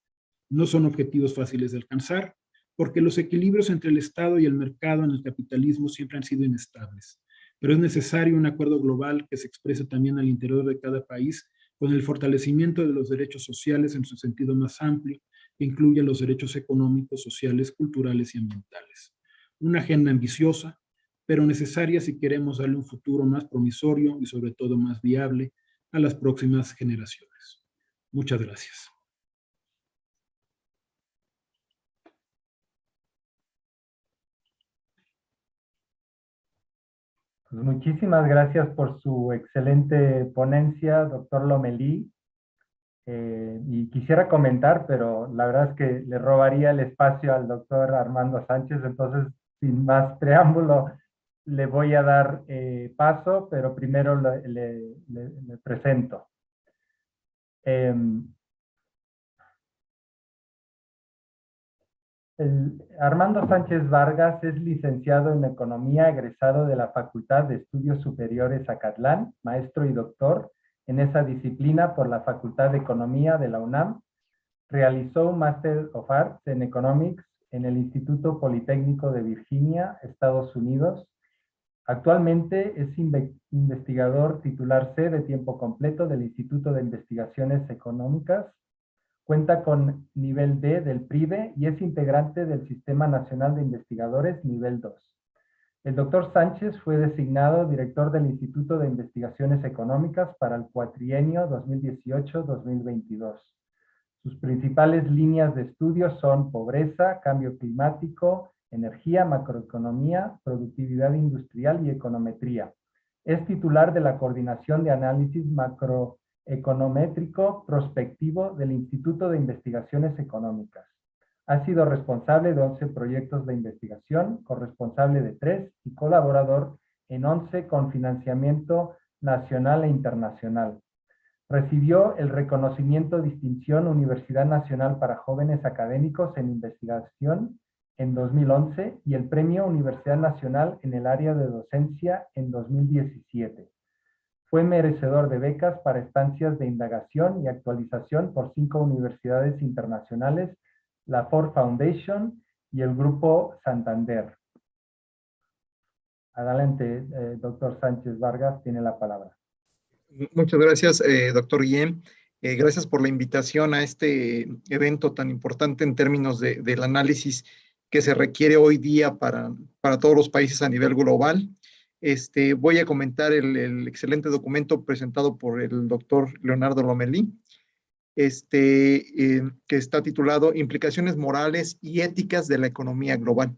No son objetivos fáciles de alcanzar, porque los equilibrios entre el Estado y el mercado en el capitalismo siempre han sido inestables. Pero es necesario un acuerdo global que se exprese también al interior de cada país con el fortalecimiento de los derechos sociales en su sentido más amplio, que incluya los derechos económicos, sociales, culturales y ambientales. Una agenda ambiciosa, pero necesaria si queremos darle un futuro más promisorio y sobre todo más viable a las próximas generaciones. Muchas gracias. Pues muchísimas gracias por su excelente ponencia, doctor Lomelí. Y quisiera comentar, pero la verdad es que le robaría el espacio al doctor Armando Sánchez, entonces sin más preámbulo le voy a dar paso, pero primero le presento. Armando Sánchez Vargas es licenciado en Economía, egresado de la Facultad de Estudios Superiores Acatlán, maestro y doctor en esa disciplina por la Facultad de Economía de la UNAM. Realizó un Master of Arts en Economics en el Instituto Politécnico de Virginia, Estados Unidos. Actualmente es investigador titular C de tiempo completo del Instituto de Investigaciones Económicas. Cuenta con nivel D del PRIDE y es integrante del Sistema Nacional de Investigadores nivel 2. El doctor Sánchez fue designado director del Instituto de Investigaciones Económicas para el cuatrienio 2018-2022. Sus principales líneas de estudio son pobreza, cambio climático, energía, macroeconomía, productividad industrial y econometría. Es titular de la Coordinación de Análisis Macroeconométrico Prospectivo del Instituto de Investigaciones Económicas. Ha sido responsable de 11 proyectos de investigación, corresponsable de 3 y colaborador en 11 con financiamiento nacional e internacional. Recibió el reconocimiento Distinción Universidad Nacional para Jóvenes Académicos en Investigación en 2011 y el Premio Universidad Nacional en el área de docencia en 2017. Fue merecedor de becas para estancias de indagación y actualización por 5 universidades internacionales, la Ford Foundation y el Grupo Santander. Adelante, doctor Sánchez Vargas, tiene la palabra. Muchas gracias, doctor Guillén. Gracias por la invitación a este evento tan importante en términos del análisis que se requiere hoy día para todos los países a nivel global. Voy a comentar el excelente documento presentado por el doctor Leonardo Lomelí, que está titulado Implicaciones morales y éticas de la economía global.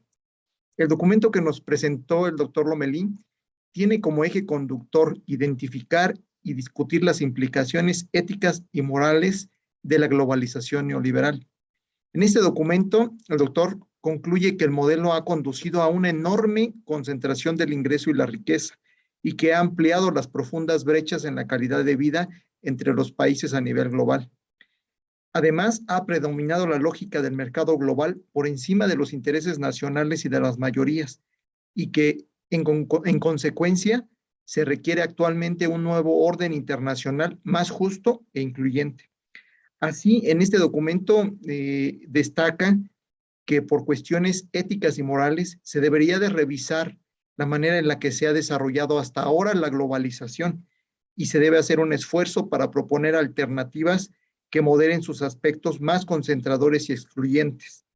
El documento que nos presentó el doctor Lomelí tiene como eje conductor identificar y discutir las implicaciones éticas y morales de la globalización neoliberal. En este documento, el doctor concluye que el modelo ha conducido a una enorme concentración del ingreso y la riqueza y que ha ampliado las profundas brechas en la calidad de vida entre los países a nivel global. Además, ha predominado la lógica del mercado global por encima de los intereses nacionales y de las mayorías, y que, en consecuencia, se requiere actualmente un nuevo orden internacional más justo e incluyente. Así, en este documento destaca que por cuestiones éticas y morales se debería de revisar la manera en la que se ha desarrollado hasta ahora la globalización y se debe hacer un esfuerzo para proponer alternativas que moderen sus aspectos más concentradores y excluyentes.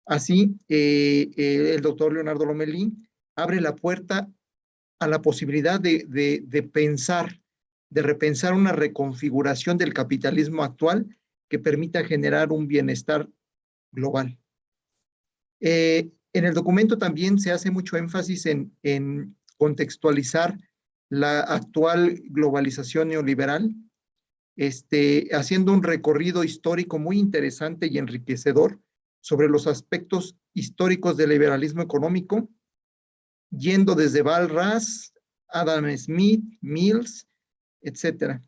Así, el doctor Leonardo Lomelí abre la puerta a la posibilidad de pensar, de repensar una reconfiguración del capitalismo actual que permita generar un bienestar global. En el documento también se hace mucho énfasis en contextualizar la actual globalización neoliberal, haciendo un recorrido histórico muy interesante y enriquecedor sobre los aspectos históricos del liberalismo económico, yendo desde Val Ras, Adam Smith, Mills, etc.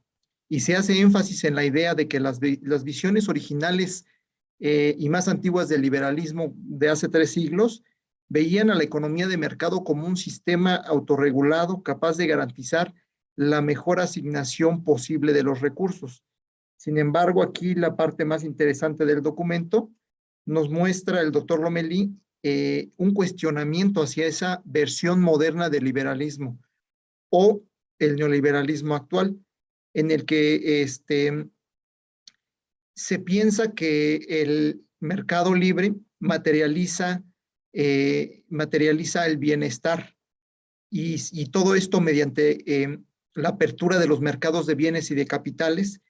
Y se hace énfasis en la idea de que las visiones originales y más antiguas del liberalismo de hace 3 siglos veían a la economía de mercado como un sistema autorregulado capaz de garantizar la mejor asignación posible de los recursos. Sin embargo, aquí la parte más interesante del documento nos muestra el doctor Lomelí un cuestionamiento hacia esa versión moderna del liberalismo o el neoliberalismo actual, en el que se piensa que el mercado libre materializa el bienestar y todo esto mediante la apertura de los mercados de bienes y de capitales,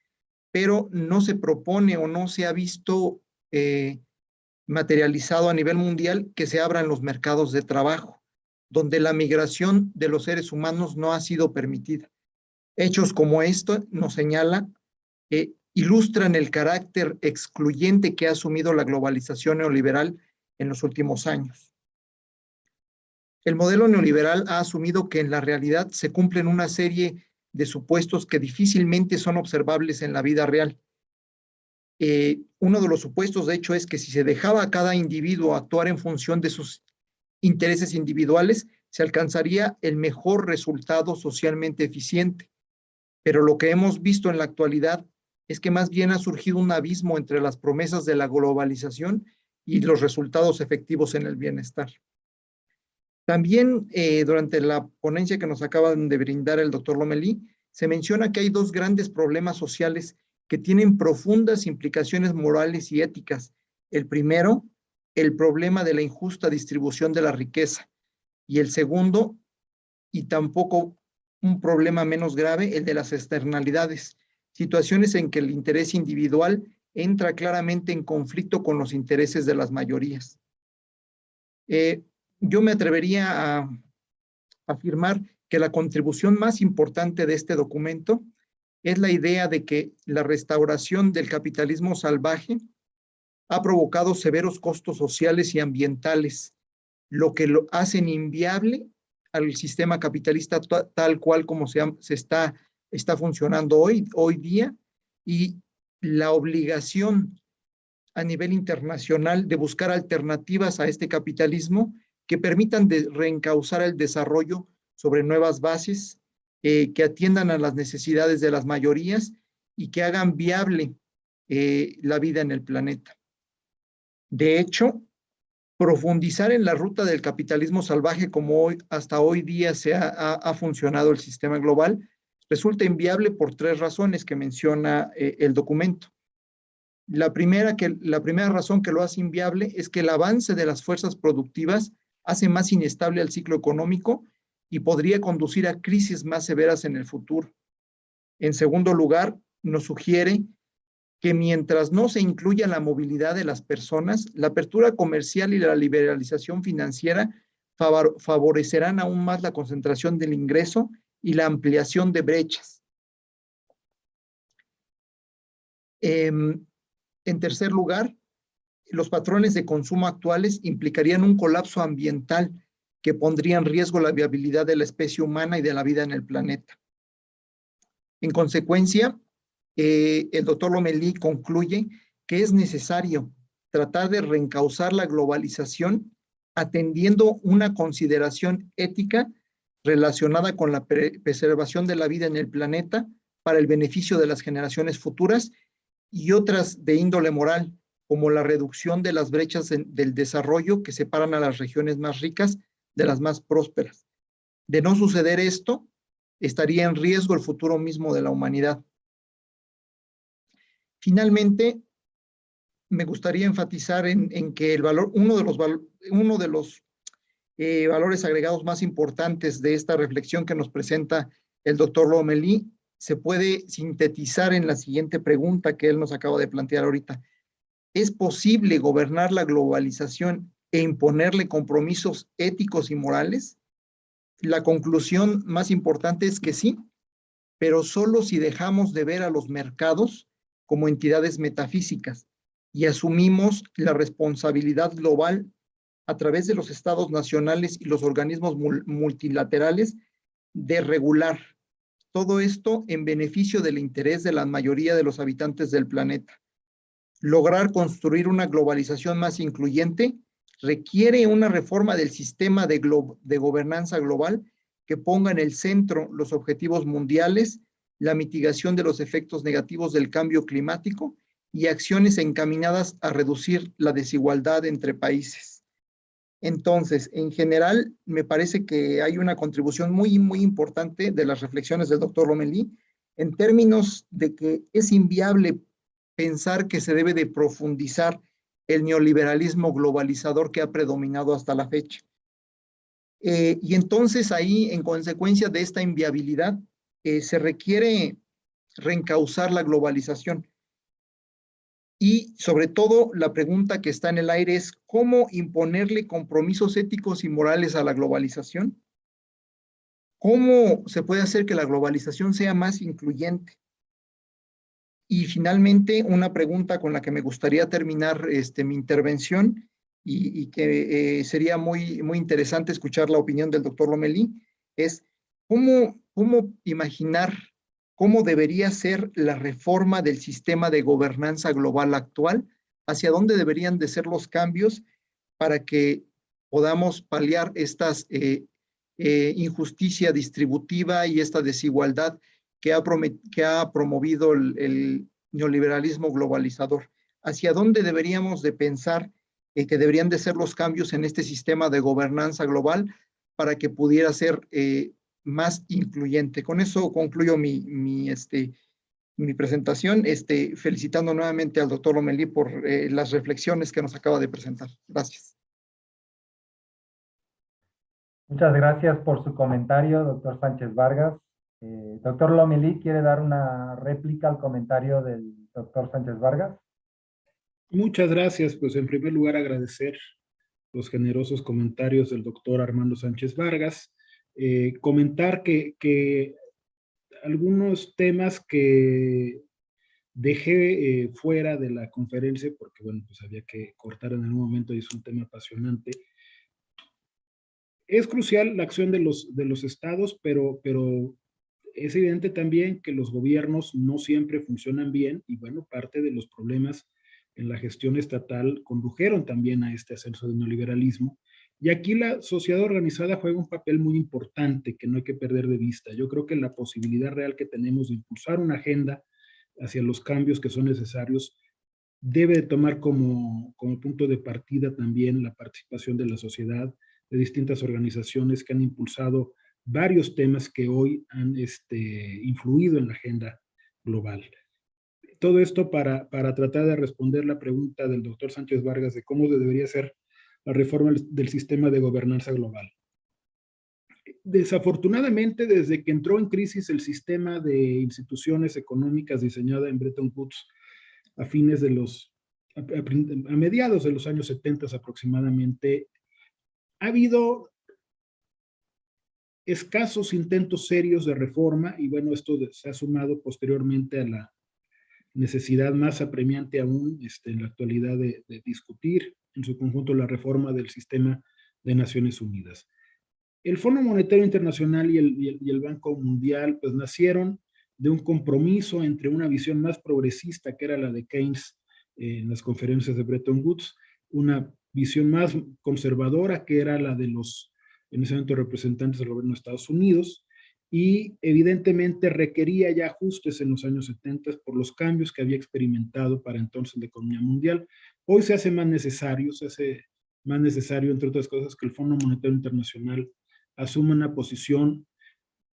pero no se propone o no se ha visto materializado a nivel mundial que se abran los mercados de trabajo, donde la migración de los seres humanos no ha sido permitida. Hechos como esto nos señala, ilustran el carácter excluyente que ha asumido la globalización neoliberal en los últimos años. El modelo neoliberal ha asumido que en la realidad se cumplen una serie de supuestos que difícilmente son observables en la vida real. Uno de los supuestos, de hecho, es que si se dejaba a cada individuo actuar en función de sus intereses individuales, se alcanzaría el mejor resultado socialmente eficiente. Pero lo que hemos visto en la actualidad es que más bien ha surgido un abismo entre las promesas de la globalización y los resultados efectivos en el bienestar. También durante la ponencia que nos acaba de brindar el doctor Lomelí, se menciona que hay 2 grandes problemas sociales que tienen profundas implicaciones morales y éticas. El primero, el problema de la injusta distribución de la riqueza. Y el segundo, y tampoco un problema menos grave, el de las externalidades, situaciones en que el interés individual entra claramente en conflicto con los intereses de las mayorías. Yo me atrevería a afirmar que la contribución más importante de este documento es la idea de que la restauración del capitalismo salvaje ha provocado severos costos sociales y ambientales, lo que lo hacen inviable al sistema capitalista tal cual como se está funcionando hoy día, y la obligación a nivel internacional de buscar alternativas a este capitalismo que permitan reencauzar el desarrollo sobre nuevas bases, que atiendan a las necesidades de las mayorías y que hagan viable la vida en el planeta. De hecho, profundizar en la ruta del capitalismo salvaje como hasta hoy día ha funcionado el sistema global resulta inviable por 3 razones que menciona el documento. La primera razón que lo hace inviable es que el avance de las fuerzas productivas hace más inestable al ciclo económico y podría conducir a crisis más severas en el futuro. En segundo lugar, nos sugiere que mientras no se incluya la movilidad de las personas, la apertura comercial y la liberalización financiera favorecerán aún más la concentración del ingreso y la ampliación de brechas. En tercer lugar, los patrones de consumo actuales implicarían un colapso ambiental que pondría en riesgo la viabilidad de la especie humana y de la vida en el planeta. En consecuencia, el doctor Lomelí concluye que es necesario tratar de reencauzar la globalización atendiendo una consideración ética relacionada con la preservación de la vida en el planeta para el beneficio de las generaciones futuras y otras de índole moral, como la reducción de las brechas del desarrollo que separan a las regiones más ricas de las más prósperas. De no suceder esto, estaría en riesgo el futuro mismo de la humanidad. Finalmente, me gustaría enfatizar en que uno de los valores agregados más importantes de esta reflexión que nos presenta el doctor Lomelí se puede sintetizar en la siguiente pregunta que él nos acaba de plantear ahorita. ¿Es posible gobernar la globalización e imponerle compromisos éticos y morales? La conclusión más importante es que sí, pero solo si dejamos de ver a los mercados como entidades metafísicas y asumimos la responsabilidad global a través de los estados nacionales y los organismos multilaterales de regular todo esto en beneficio del interés de la mayoría de los habitantes del planeta. Lograr construir una globalización más incluyente requiere una reforma del sistema de gobernanza global que ponga en el centro los objetivos mundiales, la mitigación de los efectos negativos del cambio climático y acciones encaminadas a reducir la desigualdad entre países. Entonces, en general, me parece que hay una contribución muy, muy importante de las reflexiones del doctor Lomelí en términos de que es inviable pensar que se debe de profundizar el neoliberalismo globalizador que ha predominado hasta la fecha. Y entonces ahí, en consecuencia de esta inviabilidad, se requiere reencauzar la globalización. Y sobre todo, la pregunta que está en el aire es ¿cómo imponerle compromisos éticos y morales a la globalización? ¿Cómo se puede hacer que la globalización sea más incluyente? Y finalmente, una pregunta con la que me gustaría terminar mi intervención y que sería muy, muy interesante escuchar la opinión del doctor Lomelí, es ¿cómo imaginar cómo debería ser la reforma del sistema de gobernanza global actual, hacia dónde deberían de ser los cambios para que podamos paliar estas injusticia distributiva y esta desigualdad que ha promovido el neoliberalismo globalizador. ¿Hacia dónde deberíamos de pensar que deberían de ser los cambios en este sistema de gobernanza global para que pudiera ser más incluyente? Con eso concluyo mi presentación, felicitando nuevamente al doctor Lomelí por las reflexiones que nos acaba de presentar. Gracias. Muchas gracias por su comentario, doctor Sánchez Vargas. Doctor Lomelí, ¿quiere dar una réplica al comentario del doctor Sánchez Vargas? Muchas gracias. Pues en primer lugar agradecer los generosos comentarios del doctor Armando Sánchez Vargas. Comentar que algunos temas que dejé fuera de la conferencia, porque bueno, pues había que cortar en algún momento y es un tema apasionante. Es crucial la acción de los estados, pero es evidente también que los gobiernos no siempre funcionan bien y bueno, parte de los problemas en la gestión estatal condujeron también a este ascenso del neoliberalismo. Y aquí la sociedad organizada juega un papel muy importante que no hay que perder de vista. Yo creo que la posibilidad real que tenemos de impulsar una agenda hacia los cambios que son necesarios debe de tomar como punto de partida también la participación de la sociedad, de distintas organizaciones que han impulsado varios temas que hoy han influido en la agenda global. Todo esto para tratar de responder la pregunta del doctor Sánchez Vargas de cómo debería ser la reforma del sistema de gobernanza global. Desafortunadamente, desde que entró en crisis el sistema de instituciones económicas diseñada en Bretton Woods a mediados de los años 70 aproximadamente, ha habido escasos intentos serios de reforma y bueno, esto se ha sumado posteriormente a la necesidad más apremiante aún en la actualidad de discutir en su conjunto la reforma del sistema de Naciones Unidas. El Fondo Monetario Internacional y el Banco Mundial pues nacieron de un compromiso entre una visión más progresista que era la de Keynes en las conferencias de Bretton Woods, una visión más conservadora que era la de los en ese momento representantes del gobierno de Estados Unidos, y evidentemente requería ya ajustes en los años 70 por los cambios que había experimentado para entonces la economía mundial. Hoy se hace más necesario, entre otras cosas, que el Fondo Monetario Internacional asuma una posición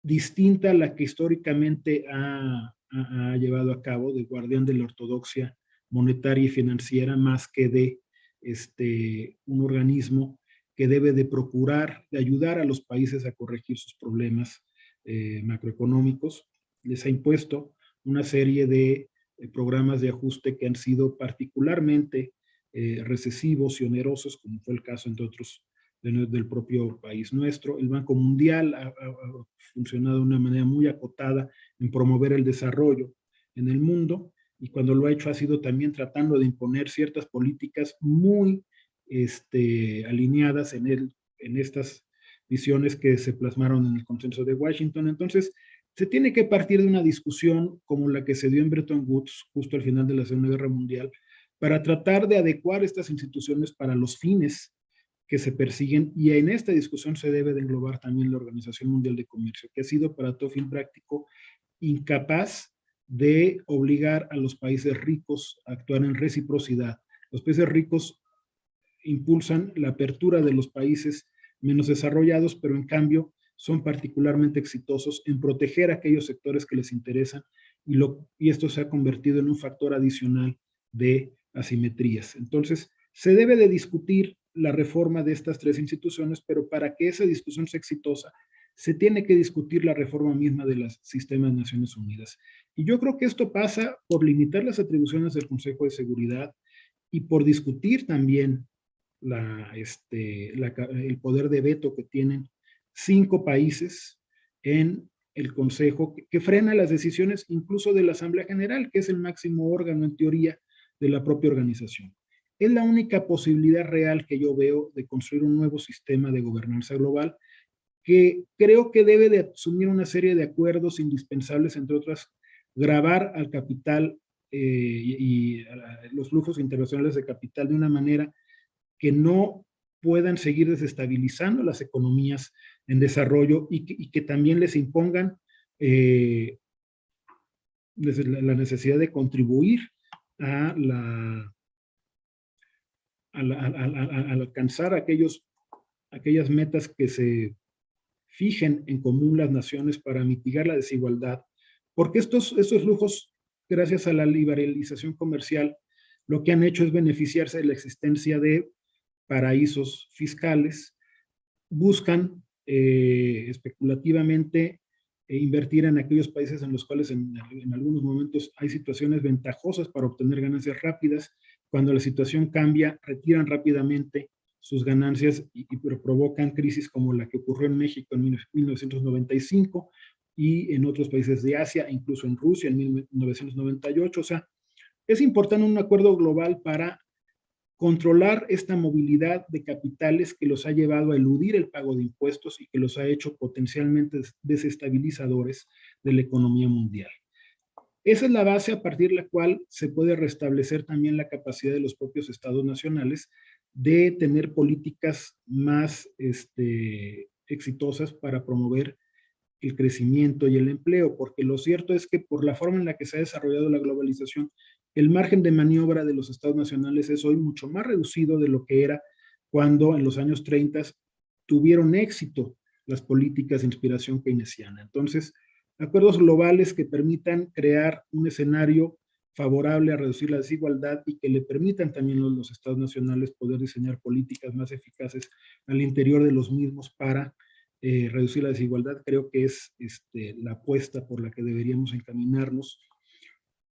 distinta a la que históricamente ha llevado a cabo, de guardián de la ortodoxia monetaria y financiera, más que de un organismo que debe de procurar, de ayudar a los países a corregir sus problemas macroeconómicos. Les ha impuesto una serie de programas de ajuste que han sido particularmente recesivos y onerosos, como fue el caso, entre otros, del propio país nuestro. El Banco Mundial ha funcionado de una manera muy acotada en promover el desarrollo en el mundo, y cuando lo ha hecho ha sido también tratando de imponer ciertas políticas muy alineadas en estas visiones que se plasmaron en el Consenso de Washington. Entonces, se tiene que partir de una discusión como la que se dio en Bretton Woods justo al final de la Segunda Guerra Mundial, para tratar de adecuar estas instituciones para los fines que se persiguen, y en esta discusión se debe de englobar también la Organización Mundial de Comercio, que ha sido para todo fin práctico incapaz de obligar a los países ricos a actuar en reciprocidad. Los países ricos impulsan la apertura de los países menos desarrollados, pero en cambio son particularmente exitosos en proteger a aquellos sectores que les interesan, y esto se ha convertido en un factor adicional de asimetrías. Entonces, se debe de discutir la reforma de estas tres instituciones, pero para que esa discusión sea exitosa, se tiene que discutir la reforma misma del sistema de Naciones Unidas. Y yo creo que esto pasa por limitar las atribuciones del Consejo de Seguridad y por discutir también el poder de veto que tienen 5 países en el Consejo, que frena las decisiones incluso de la Asamblea General, que es el máximo órgano en teoría de la propia organización. Es la única posibilidad real que yo veo de construir un nuevo sistema de gobernanza global, que creo que debe de asumir una serie de acuerdos indispensables, entre otras, gravar al capital y los flujos internacionales de capital de una manera que no puedan seguir desestabilizando las economías en desarrollo, y que también les impongan la necesidad de contribuir a alcanzar aquellas metas que se fijen en común las naciones para mitigar la desigualdad, porque estos flujos, gracias a la liberalización comercial, lo que han hecho es beneficiarse de la existencia de paraísos fiscales, buscan especulativamente invertir en aquellos países en los cuales en algunos momentos hay situaciones ventajosas para obtener ganancias rápidas. Cuando la situación cambia, retiran rápidamente sus ganancias y provocan crisis como la que ocurrió en México en 1995 y en otros países de Asia, incluso en Rusia en 1998. O sea, es importante un acuerdo global para controlar esta movilidad de capitales que los ha llevado a eludir el pago de impuestos y que los ha hecho potencialmente desestabilizadores de la economía mundial. Esa es la base a partir de la cual se puede restablecer también la capacidad de los propios estados nacionales de tener políticas más exitosas para promover el crecimiento y el empleo, porque lo cierto es que por la forma en la que se ha desarrollado la globalización, el margen de maniobra de los estados nacionales es hoy mucho más reducido de lo que era cuando en los años 30 tuvieron éxito las políticas de inspiración keynesiana. Entonces, acuerdos globales que permitan crear un escenario favorable a reducir la desigualdad y que le permitan también a los estados nacionales poder diseñar políticas más eficaces al interior de los mismos para reducir la desigualdad, creo que es la apuesta por la que deberíamos encaminarnos.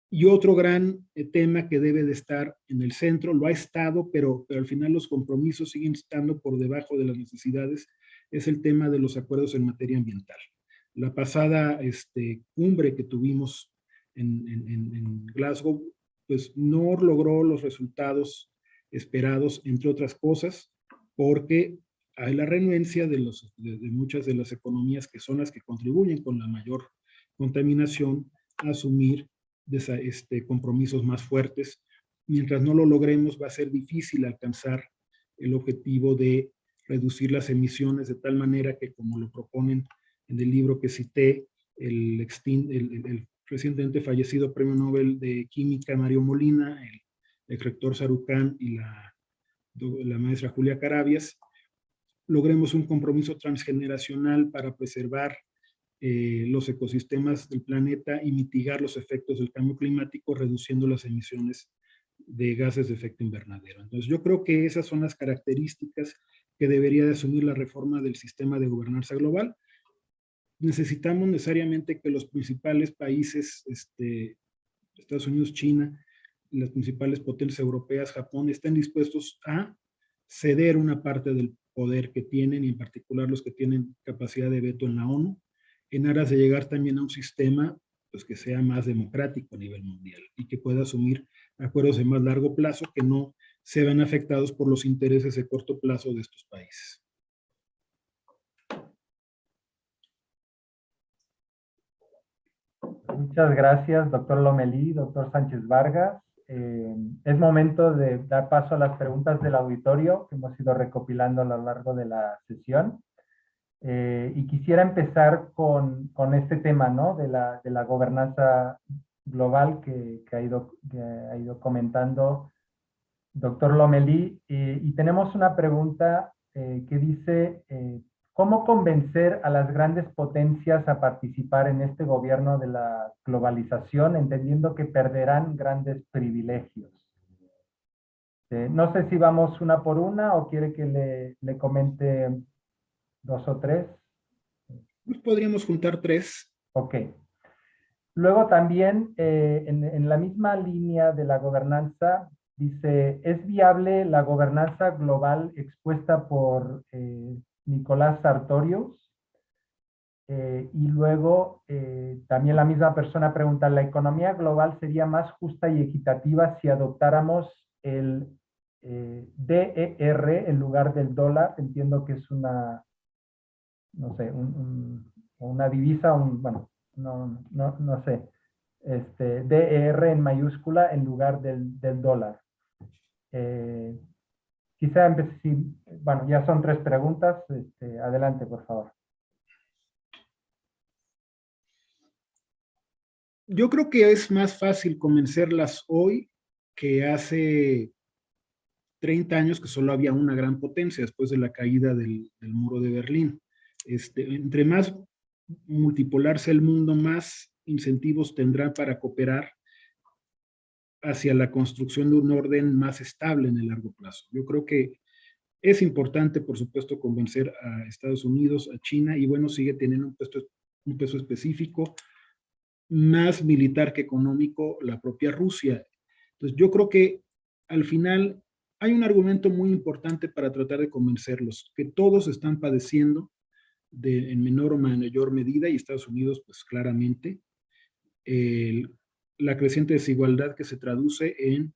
Y otro gran tema que debe de estar en el centro, lo ha estado, pero al final los compromisos siguen estando por debajo de las necesidades, es el tema de los acuerdos en materia ambiental. La pasada cumbre que tuvimos en Glasgow, pues no logró los resultados esperados, entre otras cosas, porque hay la renuencia de muchas de las economías que son las que contribuyen con la mayor contaminación a asumir compromisos más fuertes. Mientras no lo logremos, va a ser difícil alcanzar el objetivo de reducir las emisiones de tal manera que, como lo proponen en el libro que cité, el recientemente fallecido Premio Nobel de Química Mario Molina, el ex rector Sarucán y la maestra Julia Carabias, logremos un compromiso transgeneracional para preservar los ecosistemas del planeta y mitigar los efectos del cambio climático, reduciendo las emisiones de gases de efecto invernadero. Entonces, yo creo que esas son las características que debería de asumir la reforma del sistema de gobernanza global. Necesitamos necesariamente que los principales países, Estados Unidos, China, las principales potencias europeas, Japón, estén dispuestos a ceder una parte del poder que tienen, y en particular los que tienen capacidad de veto en la ONU, en aras de llegar también a un sistema pues, que sea más democrático a nivel mundial y que pueda asumir acuerdos de más largo plazo que no se vean afectados por los intereses de corto plazo de estos países. Muchas gracias, doctor Lomelí, doctor Sánchez Vargas. Es momento de dar paso a las preguntas del auditorio que hemos ido recopilando a lo largo de la sesión. Y quisiera empezar con este tema, ¿no? de la gobernanza global que ha ido comentando doctor Lomelí. Y tenemos una pregunta que dice, ¿cómo convencer a las grandes potencias a participar en este gobierno de la globalización, entendiendo que perderán grandes privilegios? No sé si vamos una por una o quiere que le comente dos o tres. Pues podríamos juntar tres. Ok. Luego también, en la misma línea de la gobernanza, dice, ¿es viable la gobernanza global expuesta por Nicolás Sartorius? Y luego, también la misma persona pregunta, ¿la economía global sería más justa y equitativa si adoptáramos el DER en lugar del dólar? Entiendo que es una, no sé, una divisa, bueno, no sé, DER en mayúscula en lugar del dólar. Quizá bueno, ya son tres preguntas, adelante, por favor. Yo creo que es más fácil convencerlas hoy que hace 30 años, que solo había una gran potencia después de la caída del muro de Berlín. Entre más multipolar sea el mundo, más incentivos tendrá para cooperar hacia la construcción de un orden más estable en el largo plazo. Yo creo que es importante, por supuesto, convencer a Estados Unidos, a China, y bueno, sigue teniendo un peso específico, más militar que económico, la propia Rusia. Entonces, yo creo que al final hay un argumento muy importante para tratar de convencerlos, que todos están padeciendo en menor o mayor medida, y Estados Unidos, pues claramente, la creciente desigualdad que se traduce en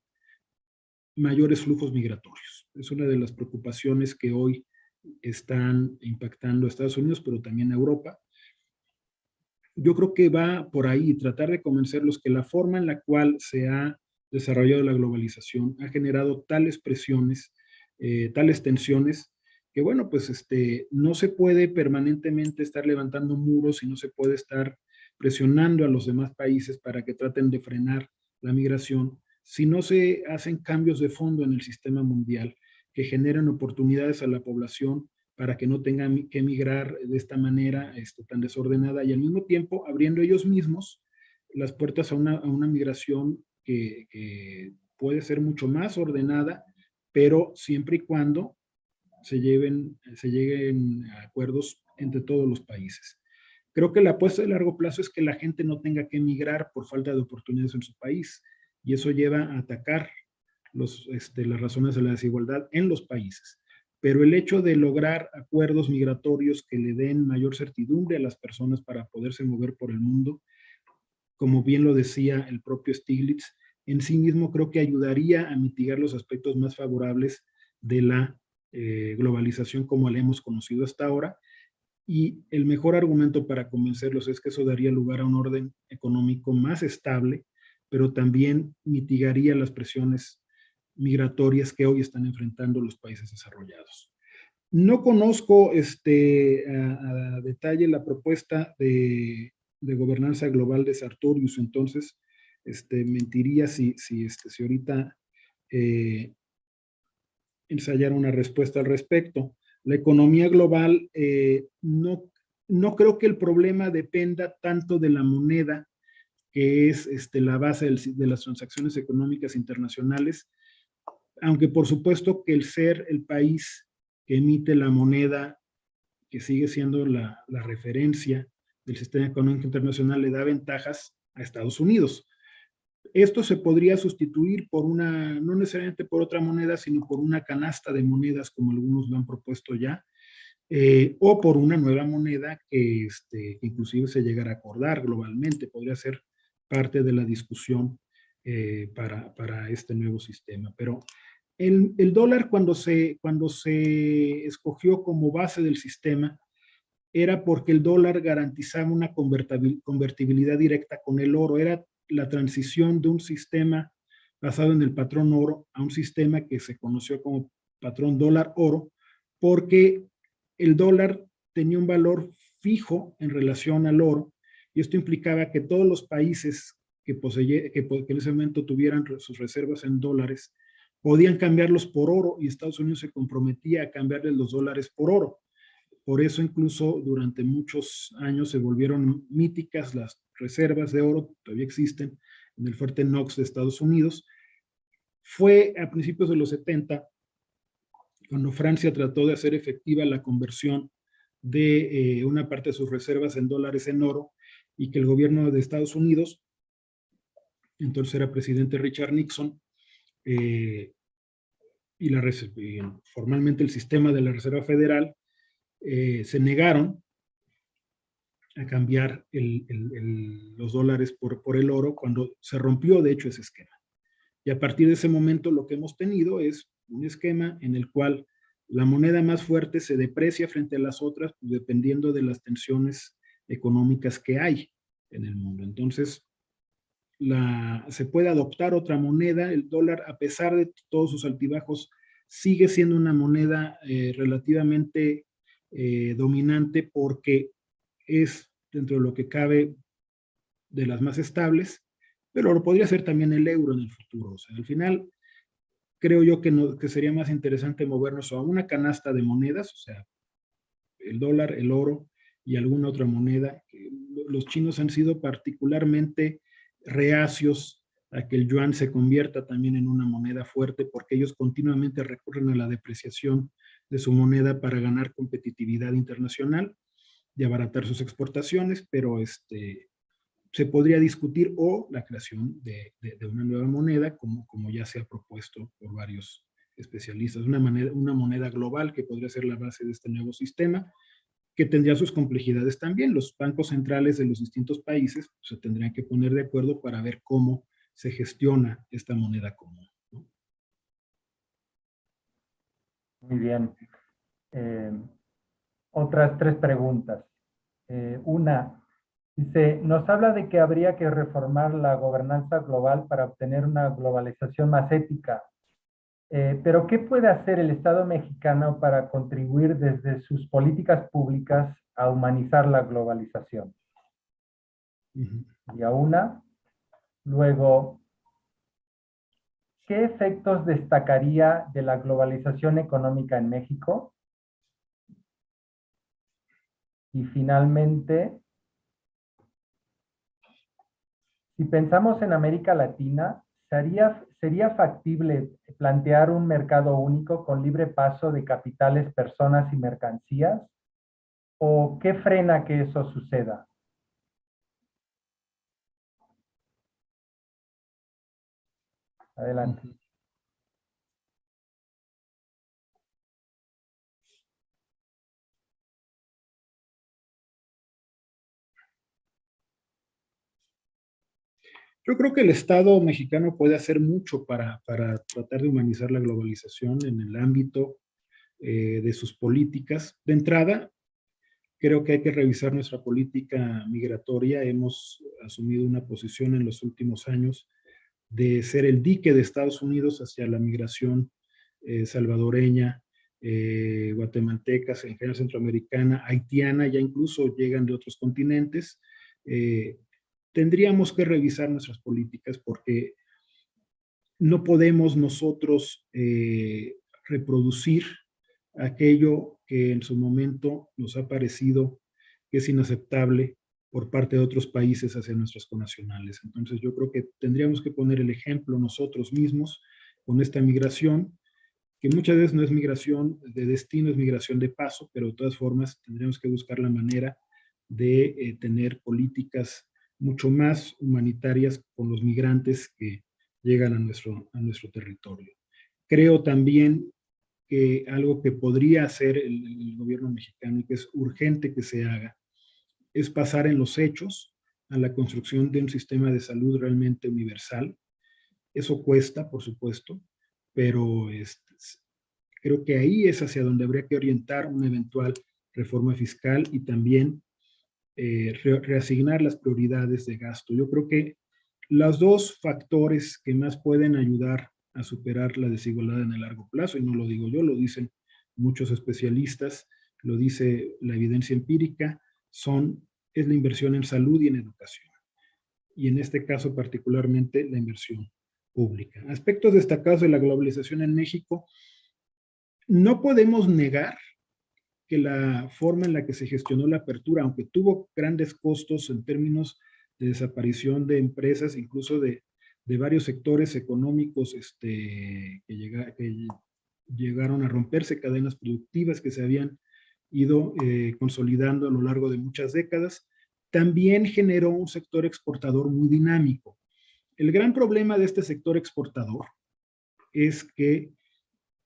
mayores flujos migratorios. Es una de las preocupaciones que hoy están impactando a Estados Unidos, pero también a Europa. Yo creo que va por ahí, tratar de convencerlos que la forma en la cual se ha desarrollado la globalización ha generado tales presiones, tales tensiones, que bueno, pues no se puede permanentemente estar levantando muros y no se puede estar presionando a los demás países para que traten de frenar la migración si no se hacen cambios de fondo en el sistema mundial que generen oportunidades a la población para que no tengan que emigrar de esta manera tan desordenada, y al mismo tiempo abriendo ellos mismos las puertas a una migración que puede ser mucho más ordenada, pero siempre y cuando se lleguen a acuerdos entre todos los países. Creo que la apuesta de largo plazo es que la gente no tenga que emigrar por falta de oportunidades en su país, y eso lleva a atacar las razones de la desigualdad en los países. Pero el hecho de lograr acuerdos migratorios que le den mayor certidumbre a las personas para poderse mover por el mundo, como bien lo decía el propio Stiglitz, en sí mismo creo que ayudaría a mitigar los aspectos más favorables de la globalización como la hemos conocido hasta ahora. Y el mejor argumento para convencerlos es que eso daría lugar a un orden económico más estable, pero también mitigaría las presiones migratorias que hoy están enfrentando los países desarrollados. No conozco a detalle la propuesta de gobernanza global de Sartorius, entonces mentiría si ahorita ensayara una respuesta al respecto. La economía global, no creo que el problema dependa tanto de la moneda, que es la base de las transacciones económicas internacionales, aunque por supuesto que el ser el país que emite la moneda, que sigue siendo la referencia del sistema económico internacional, le da ventajas a Estados Unidos. Esto se podría sustituir por no necesariamente por otra moneda, sino por una canasta de monedas, como algunos lo han propuesto ya, o por una nueva moneda que inclusive se llegara a acordar globalmente. Podría ser parte de la discusión para este nuevo sistema. Pero el dólar, cuando se escogió como base del sistema, era porque el dólar garantizaba una convertibilidad directa con el oro. Era la transición de un sistema basado en el patrón oro a un sistema que se conoció como patrón dólar-oro, porque el dólar tenía un valor fijo en relación al oro, y esto implicaba que todos los países que en ese momento tuvieran sus reservas en dólares podían cambiarlos por oro, y Estados Unidos se comprometía a cambiarles los dólares por oro. Por eso incluso durante muchos años se volvieron míticas las reservas de oro, todavía existen en el fuerte Knox de Estados Unidos. Fue a principios de los 70 cuando Francia trató de hacer efectiva la conversión de una parte de sus reservas en dólares en oro, y que el gobierno de Estados Unidos, entonces era presidente Richard Nixon, y formalmente el sistema de la Reserva Federal, se negaron a cambiar los dólares por el oro, cuando se rompió de hecho ese esquema. Y a partir de ese momento lo que hemos tenido es un esquema en el cual la moneda más fuerte se deprecia frente a las otras, pues, dependiendo de las tensiones económicas que hay en el mundo. Entonces, se puede adoptar otra moneda. El dólar, a pesar de todos sus altibajos, sigue siendo una moneda relativamente dominante, porque es, dentro de lo que cabe, de las más estables, pero lo podría ser también el euro en el futuro. O sea, al final, creo yo que sería más interesante movernos a una canasta de monedas, o sea, el dólar, el oro y alguna otra moneda. Los chinos han sido particularmente reacios a que el yuan se convierta también en una moneda fuerte, porque ellos continuamente recurren a la depreciación de su moneda para ganar competitividad internacional y abaratar sus exportaciones, pero se podría discutir, o la creación de una nueva moneda, como ya se ha propuesto por varios especialistas, una moneda global que podría ser la base de este nuevo sistema, que tendría sus complejidades también. Los bancos centrales de los distintos países se tendrían que poner de acuerdo para ver cómo se gestiona esta moneda común, ¿no? Muy bien. Otras 3 preguntas. Una, dice, nos habla de que habría que reformar la gobernanza global para obtener una globalización más ética. Pero ¿qué puede hacer el Estado mexicano para contribuir desde sus políticas públicas a humanizar la globalización? Y a una, luego, ¿qué efectos destacaría de la globalización económica en México? Y finalmente, si pensamos en América Latina, ¿sería factible plantear un mercado único con libre paso de capitales, personas y mercancías? ¿O qué frena que eso suceda? Adelante. Yo creo que el Estado mexicano puede hacer mucho para tratar de humanizar la globalización en el ámbito de sus políticas. De entrada, creo que hay que revisar nuestra política migratoria. Hemos asumido una posición en los últimos años de ser el dique de Estados Unidos hacia la migración salvadoreña, guatemaltecas, en general centroamericana, haitiana, ya incluso llegan de otros continentes. Tendríamos que revisar nuestras políticas porque no podemos nosotros reproducir aquello que en su momento nos ha parecido que es inaceptable por parte de otros países hacia nuestros connacionales. Entonces yo creo que tendríamos que poner el ejemplo nosotros mismos con esta migración, que muchas veces no es migración de destino, es migración de paso, pero de todas formas tendríamos que buscar la manera de tener políticas mucho más humanitarias con los migrantes que llegan a nuestro territorio. Creo también que algo que podría hacer el gobierno mexicano y que es urgente que se haga es pasar en los hechos a la construcción de un sistema de salud realmente universal. Eso cuesta, por supuesto, pero creo que ahí es hacia donde habría que orientar una eventual reforma fiscal y también reasignar las prioridades de gasto. Yo creo que los dos factores que más pueden ayudar a superar la desigualdad en el largo plazo, y no lo digo yo, lo dicen muchos especialistas, lo dice la evidencia empírica, es la inversión en salud y en educación. Y en este caso particularmente la inversión pública. Aspectos destacados de la globalización en México. No podemos negar que la forma en la que se gestionó la apertura, aunque tuvo grandes costos en términos de desaparición de empresas, incluso de varios sectores económicos que llegaron a romperse, cadenas productivas que se habían ido consolidando a lo largo de muchas décadas, también generó un sector exportador muy dinámico. El gran problema de este sector exportador es que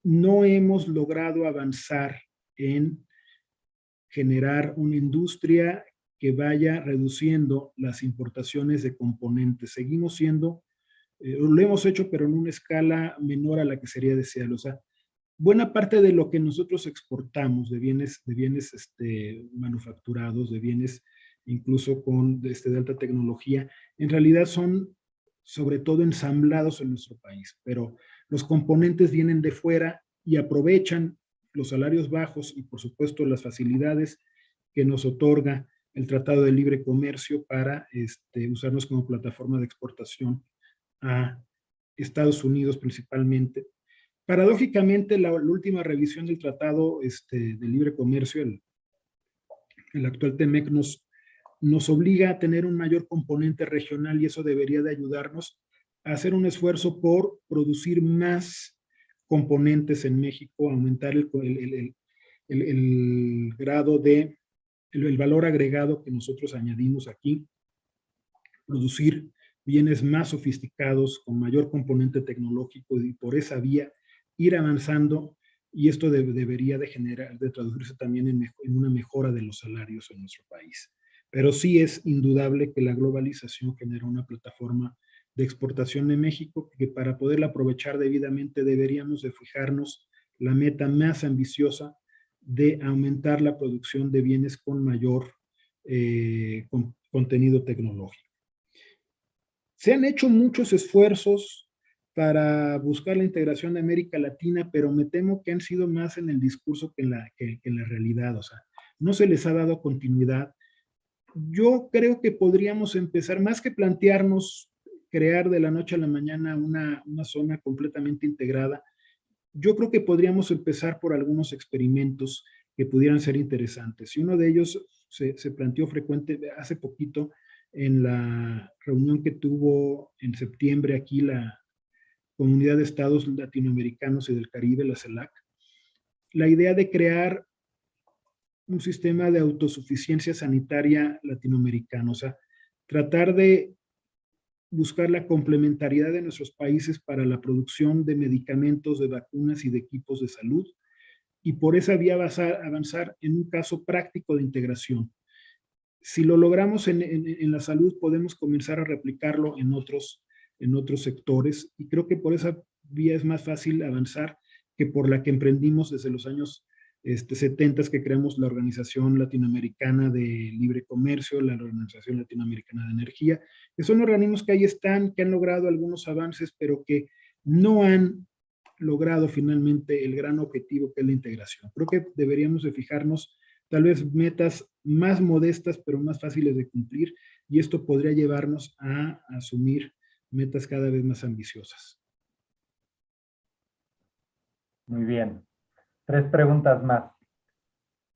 no hemos logrado avanzar en generar una industria que vaya reduciendo las importaciones de componentes. Seguimos siendo, lo hemos hecho, pero en una escala menor a la que sería deseable. O sea, buena parte de lo que nosotros exportamos, de bienes manufacturados, de bienes incluso de alta tecnología, en realidad son sobre todo ensamblados en nuestro país, pero los componentes vienen de fuera y aprovechan los salarios bajos y por supuesto las facilidades que nos otorga el Tratado de Libre Comercio para usarnos como plataforma de exportación a Estados Unidos principalmente. Paradójicamente, la última revisión del Tratado de Libre Comercio, el actual TEMEC, nos obliga a tener un mayor componente regional y eso debería de ayudarnos a hacer un esfuerzo por producir más componentes en México, aumentar el grado de, el valor agregado que nosotros añadimos aquí, producir bienes más sofisticados, con mayor componente tecnológico y por esa vía ir avanzando y esto debería de traducirse también en una mejora de los salarios en nuestro país. Pero sí es indudable que la globalización genera una plataforma de exportación de México que para poderla aprovechar debidamente deberíamos de fijarnos la meta más ambiciosa de aumentar la producción de bienes con mayor contenido tecnológico. Se han hecho muchos esfuerzos para buscar la integración de América Latina, pero me temo que han sido más en el discurso que en la realidad. O sea, no se les ha dado continuidad. Yo creo que podríamos empezar, más que plantearnos crear de la noche a la mañana una zona completamente integrada, yo creo que podríamos empezar por algunos experimentos que pudieran ser interesantes. Y uno de ellos se planteó hace poquito, en la reunión que tuvo en septiembre aquí la Comunidad de Estados Latinoamericanos y del Caribe, la CELAC, la idea de crear un sistema de autosuficiencia sanitaria latinoamericano, o sea, tratar de buscar la complementariedad de nuestros países para la producción de medicamentos, de vacunas y de equipos de salud, y por esa vía avanzar en un caso práctico de integración. Si lo logramos en la salud, podemos comenzar a replicarlo en otros sectores, y creo que por esa vía es más fácil avanzar que por la que emprendimos desde los años 70, que creamos la Organización Latinoamericana de Libre Comercio, la Organización Latinoamericana de Energía, que son organismos que ahí están, que han logrado algunos avances, pero que no han logrado finalmente el gran objetivo que es la integración. Creo que deberíamos de fijarnos tal vez metas más modestas, pero más fáciles de cumplir, y esto podría llevarnos a asumir metas cada vez más ambiciosas. Muy bien. 3 preguntas más.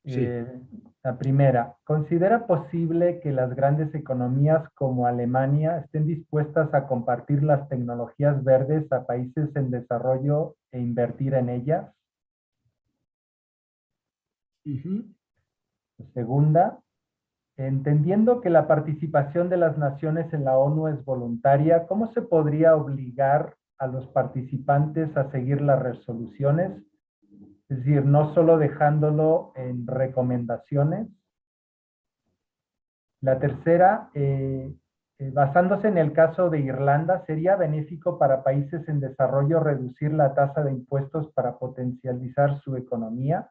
Sí. La primera, ¿considera posible que las grandes economías como Alemania estén dispuestas a compartir las tecnologías verdes a países en desarrollo e invertir en ellas? Segunda, entendiendo que la participación de las naciones en la ONU es voluntaria, ¿cómo se podría obligar a los participantes a seguir las resoluciones? Es decir, no solo dejándolo en recomendaciones. La tercera, basándose en el caso de Irlanda, ¿sería benéfico para países en desarrollo reducir la tasa de impuestos para potencializar su economía?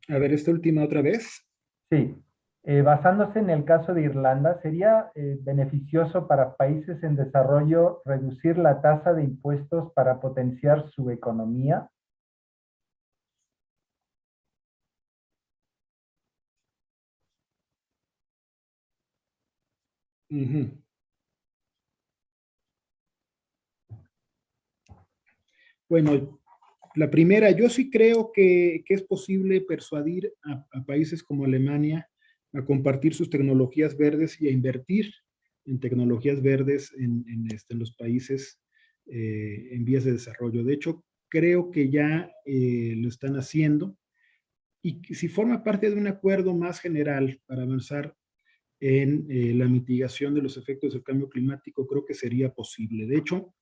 A ver, esta última otra vez. Sí. Basándose en el caso de Irlanda, ¿sería beneficioso para países en desarrollo reducir la tasa de impuestos para potenciar su economía? Bueno, la primera, yo sí creo que es posible persuadir a países como Alemania a compartir sus tecnologías verdes y a invertir en tecnologías verdes en los países en vías de desarrollo. De hecho, creo que ya lo están haciendo, y si forma parte de un acuerdo más general para avanzar en la mitigación de los efectos del cambio climático, creo que sería posible. De hecho,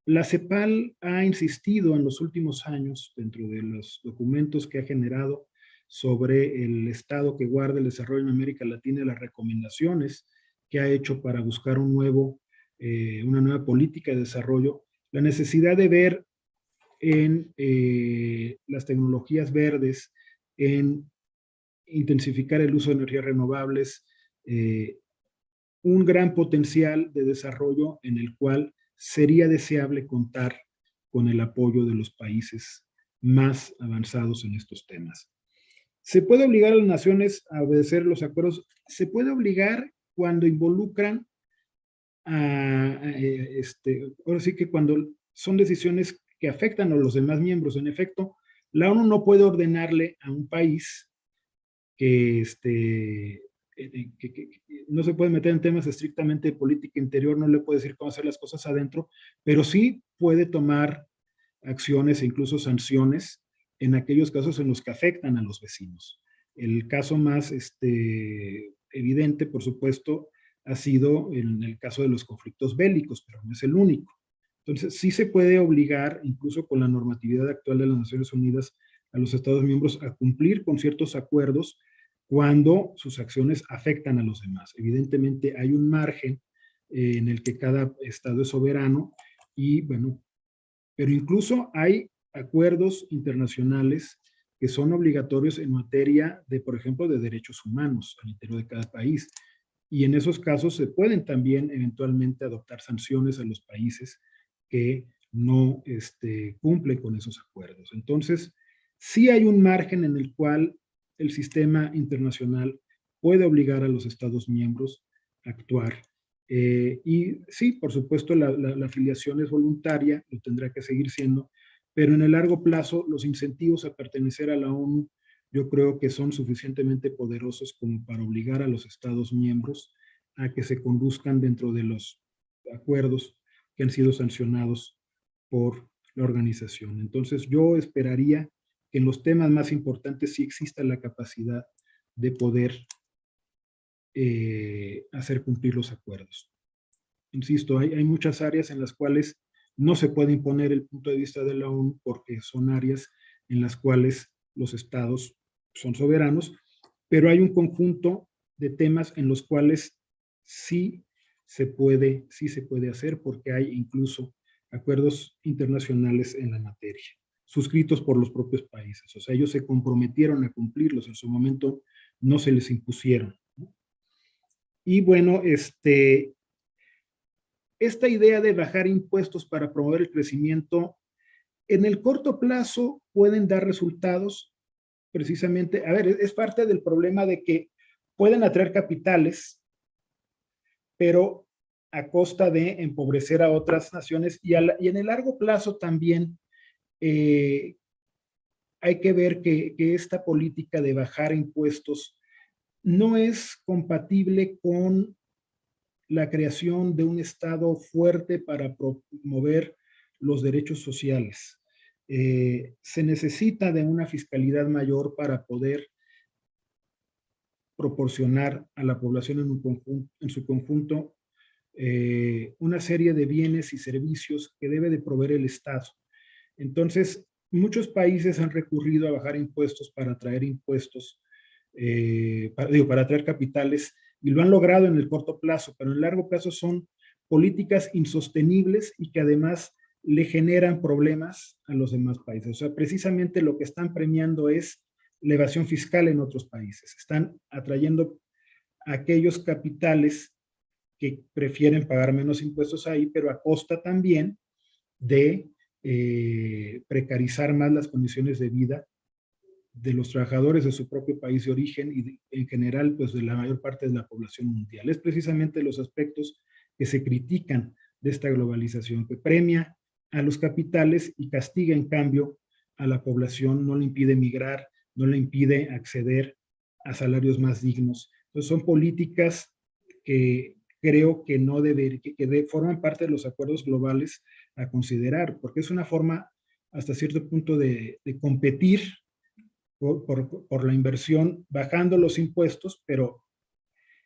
la CEPAL ha insistido en los últimos años, dentro de los documentos que ha generado sobre el estado que guarda el desarrollo en América Latina y las recomendaciones que ha hecho para buscar una nueva política de desarrollo, la necesidad de ver en las tecnologías verdes, en intensificar el uso de energías renovables, un gran potencial de desarrollo en el cual sería deseable contar con el apoyo de los países más avanzados en estos temas. ¿Se puede obligar a las naciones a obedecer los acuerdos? Se puede obligar cuando involucran ahora sí que cuando son decisiones que afectan a los demás miembros. En efecto, la ONU no puede ordenarle a un país que no se puede meter en temas estrictamente de política interior, no le puede decir cómo hacer las cosas adentro, pero sí puede tomar acciones e incluso sanciones en aquellos casos en los que afectan a los vecinos. El caso más evidente, por supuesto, ha sido en el caso de los conflictos bélicos, pero no es el único. Entonces, sí se puede obligar, incluso con la normatividad actual de las Naciones Unidas, a los Estados miembros a cumplir con ciertos acuerdos cuando sus acciones afectan a los demás. Evidentemente hay un margen en el que cada estado es soberano, y bueno, pero incluso hay acuerdos internacionales que son obligatorios en materia de, por ejemplo, de derechos humanos al interior de cada país. Y en esos casos se pueden también eventualmente adoptar sanciones a los países que no cumplen con esos acuerdos. Entonces, sí hay un margen en el cual el sistema internacional puede obligar a los Estados miembros a actuar. Y sí, por supuesto, la afiliación es voluntaria, lo tendrá que seguir siendo, pero en el largo plazo los incentivos a pertenecer a la ONU yo creo que son suficientemente poderosos como para obligar a los Estados miembros a que se conduzcan dentro de los acuerdos que han sido sancionados por la organización. Entonces yo esperaría que en los temas más importantes sí exista la capacidad de poder hacer cumplir los acuerdos. Insisto, hay muchas áreas en las cuales no se puede imponer el punto de vista de la ONU porque son áreas en las cuales los estados son soberanos, pero hay un conjunto de temas en los cuales sí se puede hacer, porque hay incluso acuerdos internacionales en la materia, suscritos por los propios países. O sea, ellos se comprometieron a cumplirlos, en su momento no se les impusieron, ¿no? Y bueno, esta idea de bajar impuestos para promover el crecimiento, en el corto plazo pueden dar resultados, precisamente, a ver, es parte del problema de que pueden atraer capitales, pero a costa de empobrecer a otras naciones, y en el largo plazo también hay que ver que esta política de bajar impuestos no es compatible con la creación de un Estado fuerte para promover los derechos sociales. Se necesita de una fiscalidad mayor para poder proporcionar a la población en su conjunto una serie de bienes y servicios que debe de proveer el Estado. Entonces, muchos países han recurrido a bajar impuestos para atraer impuestos, para atraer capitales, y lo han logrado en el corto plazo, pero en el largo plazo son políticas insostenibles y que además le generan problemas a los demás países. O sea, precisamente lo que están premiando es la evasión fiscal en otros países. Están atrayendo a aquellos capitales que prefieren pagar menos impuestos ahí, pero a costa también de precarizar más las condiciones de vida de los trabajadores de su propio país de origen y en general pues de la mayor parte de la población mundial. Es precisamente los aspectos que se critican de esta globalización, que premia a los capitales y castiga en cambio a la población, no le impide migrar, no le impide acceder a salarios más dignos. Entonces son políticas que creo que no forman parte de los acuerdos globales a considerar, porque es una forma hasta cierto punto de competir por la inversión, bajando los impuestos, pero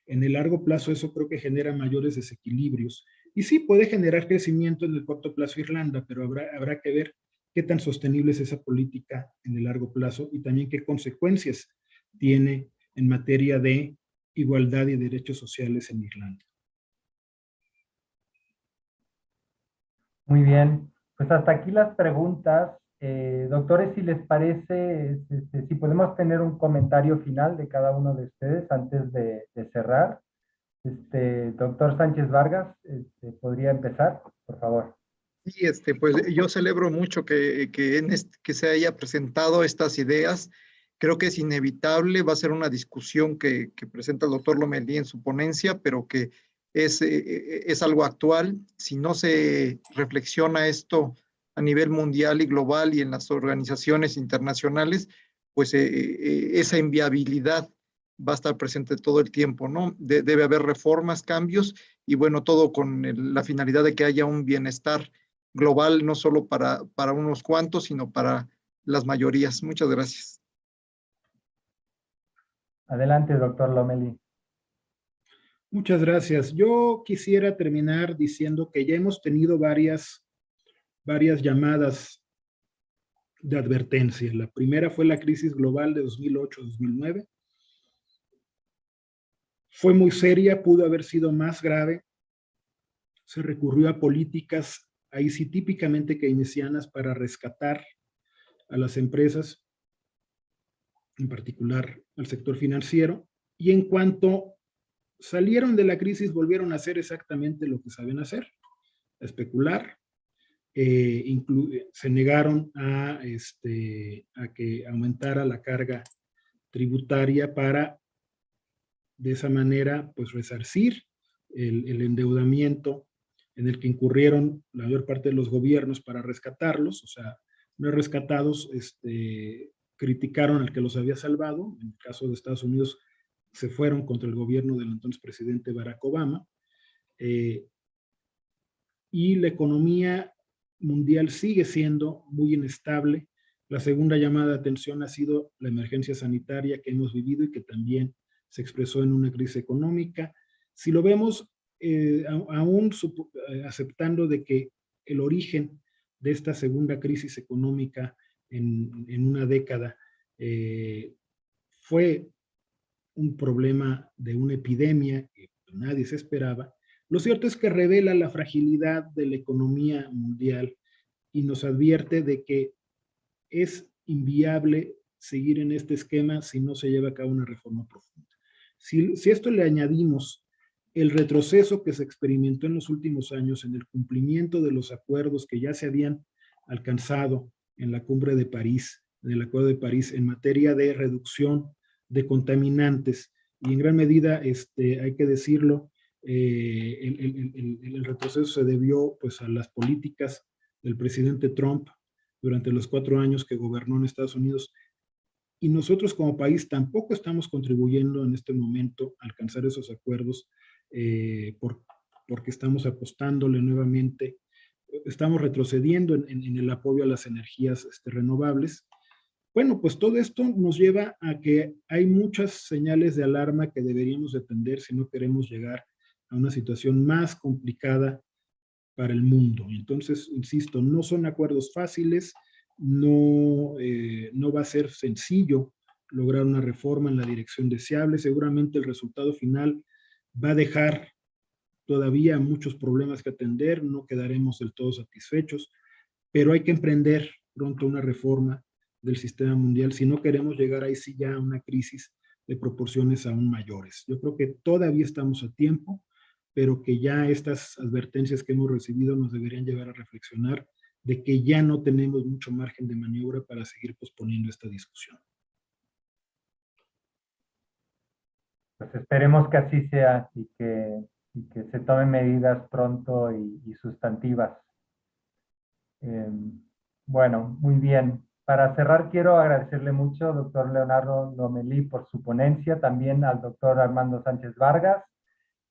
en el largo plazo eso creo que genera mayores desequilibrios. Y sí, puede generar crecimiento en el corto plazo Irlanda, pero habrá que ver qué tan sostenible es esa política en el largo plazo y también qué consecuencias tiene en materia de igualdad y derechos sociales en Irlanda. Muy bien, pues hasta aquí las preguntas. Doctores, si les parece, si podemos tener un comentario final de cada uno de ustedes antes de cerrar. Doctor Sánchez Vargas, ¿podría empezar, por favor? Y pues yo celebro mucho que se haya presentado estas ideas. Creo que es inevitable, va a ser una discusión que presenta el doctor Lomelí en su ponencia, pero que es algo actual. Si no se reflexiona esto a nivel mundial y global y en las organizaciones internacionales, pues esa inviabilidad va a estar presente todo el tiempo, ¿no? Debe haber reformas, cambios y bueno, todo con la finalidad de que haya un bienestar global, no solo para unos cuantos, sino para las mayorías. Muchas gracias. Adelante, doctor Lomelí. Muchas gracias. Yo quisiera terminar diciendo que ya hemos tenido varias llamadas de advertencia. La primera fue la crisis global de 2008-2009. Fue muy seria, pudo haber sido más grave. Se recurrió a políticas, ahí sí típicamente keynesianas, para rescatar a las empresas, en particular al sector financiero, y en cuanto salieron de la crisis volvieron a hacer exactamente lo que saben hacer, a especular. Se negaron a que aumentara la carga tributaria para de esa manera pues resarcir el endeudamiento en el que incurrieron la mayor parte de los gobiernos para rescatarlos. O sea, no rescatados criticaron al que los había salvado. En el caso de Estados Unidos se fueron contra el gobierno del entonces presidente Barack Obama. Y la economía mundial sigue siendo muy inestable. La segunda llamada de atención ha sido la emergencia sanitaria que hemos vivido y que también se expresó en una crisis económica. Si lo vemos, aún aceptando de que el origen de esta segunda crisis económica en una década fue un problema de una epidemia que nadie se esperaba, lo cierto es que revela la fragilidad de la economía mundial y nos advierte de que es inviable seguir en este esquema si no se lleva a cabo una reforma profunda. Si esto le añadimos el retroceso que se experimentó en los últimos años en el cumplimiento de los acuerdos que ya se habían alcanzado en la cumbre de París, en el Acuerdo de París, en materia de reducción de contaminantes, y en gran medida, hay que decirlo, el retroceso se debió pues a las políticas del presidente Trump durante los 4 años que gobernó en Estados Unidos, y nosotros como país tampoco estamos contribuyendo en este momento a alcanzar esos acuerdos, porque estamos apostándole nuevamente, estamos retrocediendo en el apoyo a las energías renovables. Bueno, pues todo esto nos lleva a que hay muchas señales de alarma que deberíamos atender si no queremos llegar a una situación más complicada para el mundo. Entonces, insisto, no son acuerdos fáciles, no va a ser sencillo lograr una reforma en la dirección deseable. Seguramente el resultado final va a dejar todavía muchos problemas que atender, no quedaremos del todo satisfechos, pero hay que emprender pronto una reforma del sistema mundial si no queremos llegar ahí sí ya a una crisis de proporciones aún mayores. Yo creo que todavía estamos a tiempo, pero que ya estas advertencias que hemos recibido nos deberían llevar a reflexionar de que ya no tenemos mucho margen de maniobra para seguir posponiendo esta discusión. Pues esperemos que así sea y que se tomen medidas pronto y sustantivas. Bueno, muy bien. Para cerrar, quiero agradecerle mucho, doctor Leonardo Lomelí, por su ponencia, también al doctor Armando Sánchez Vargas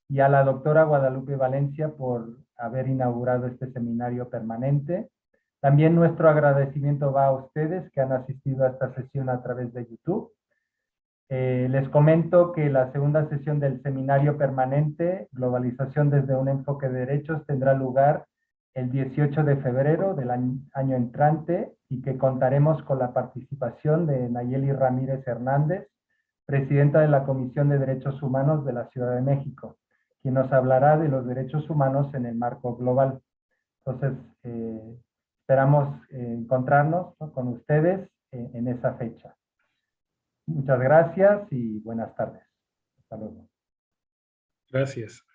y a la doctora Guadalupe Valencia por haber inaugurado este seminario permanente. También nuestro agradecimiento va a ustedes que han asistido a esta sesión a través de YouTube. Les comento que la segunda sesión del seminario permanente, Globalización desde un enfoque de derechos, tendrá lugar el 18 de febrero del año entrante y que contaremos con la participación de Nayeli Ramírez Hernández, presidenta de la Comisión de Derechos Humanos de la Ciudad de México, quien nos hablará de los derechos humanos en el marco global. Entonces, esperamos encontrarnos, ¿no?, con ustedes en esa fecha. Muchas gracias y buenas tardes. Hasta luego. Gracias.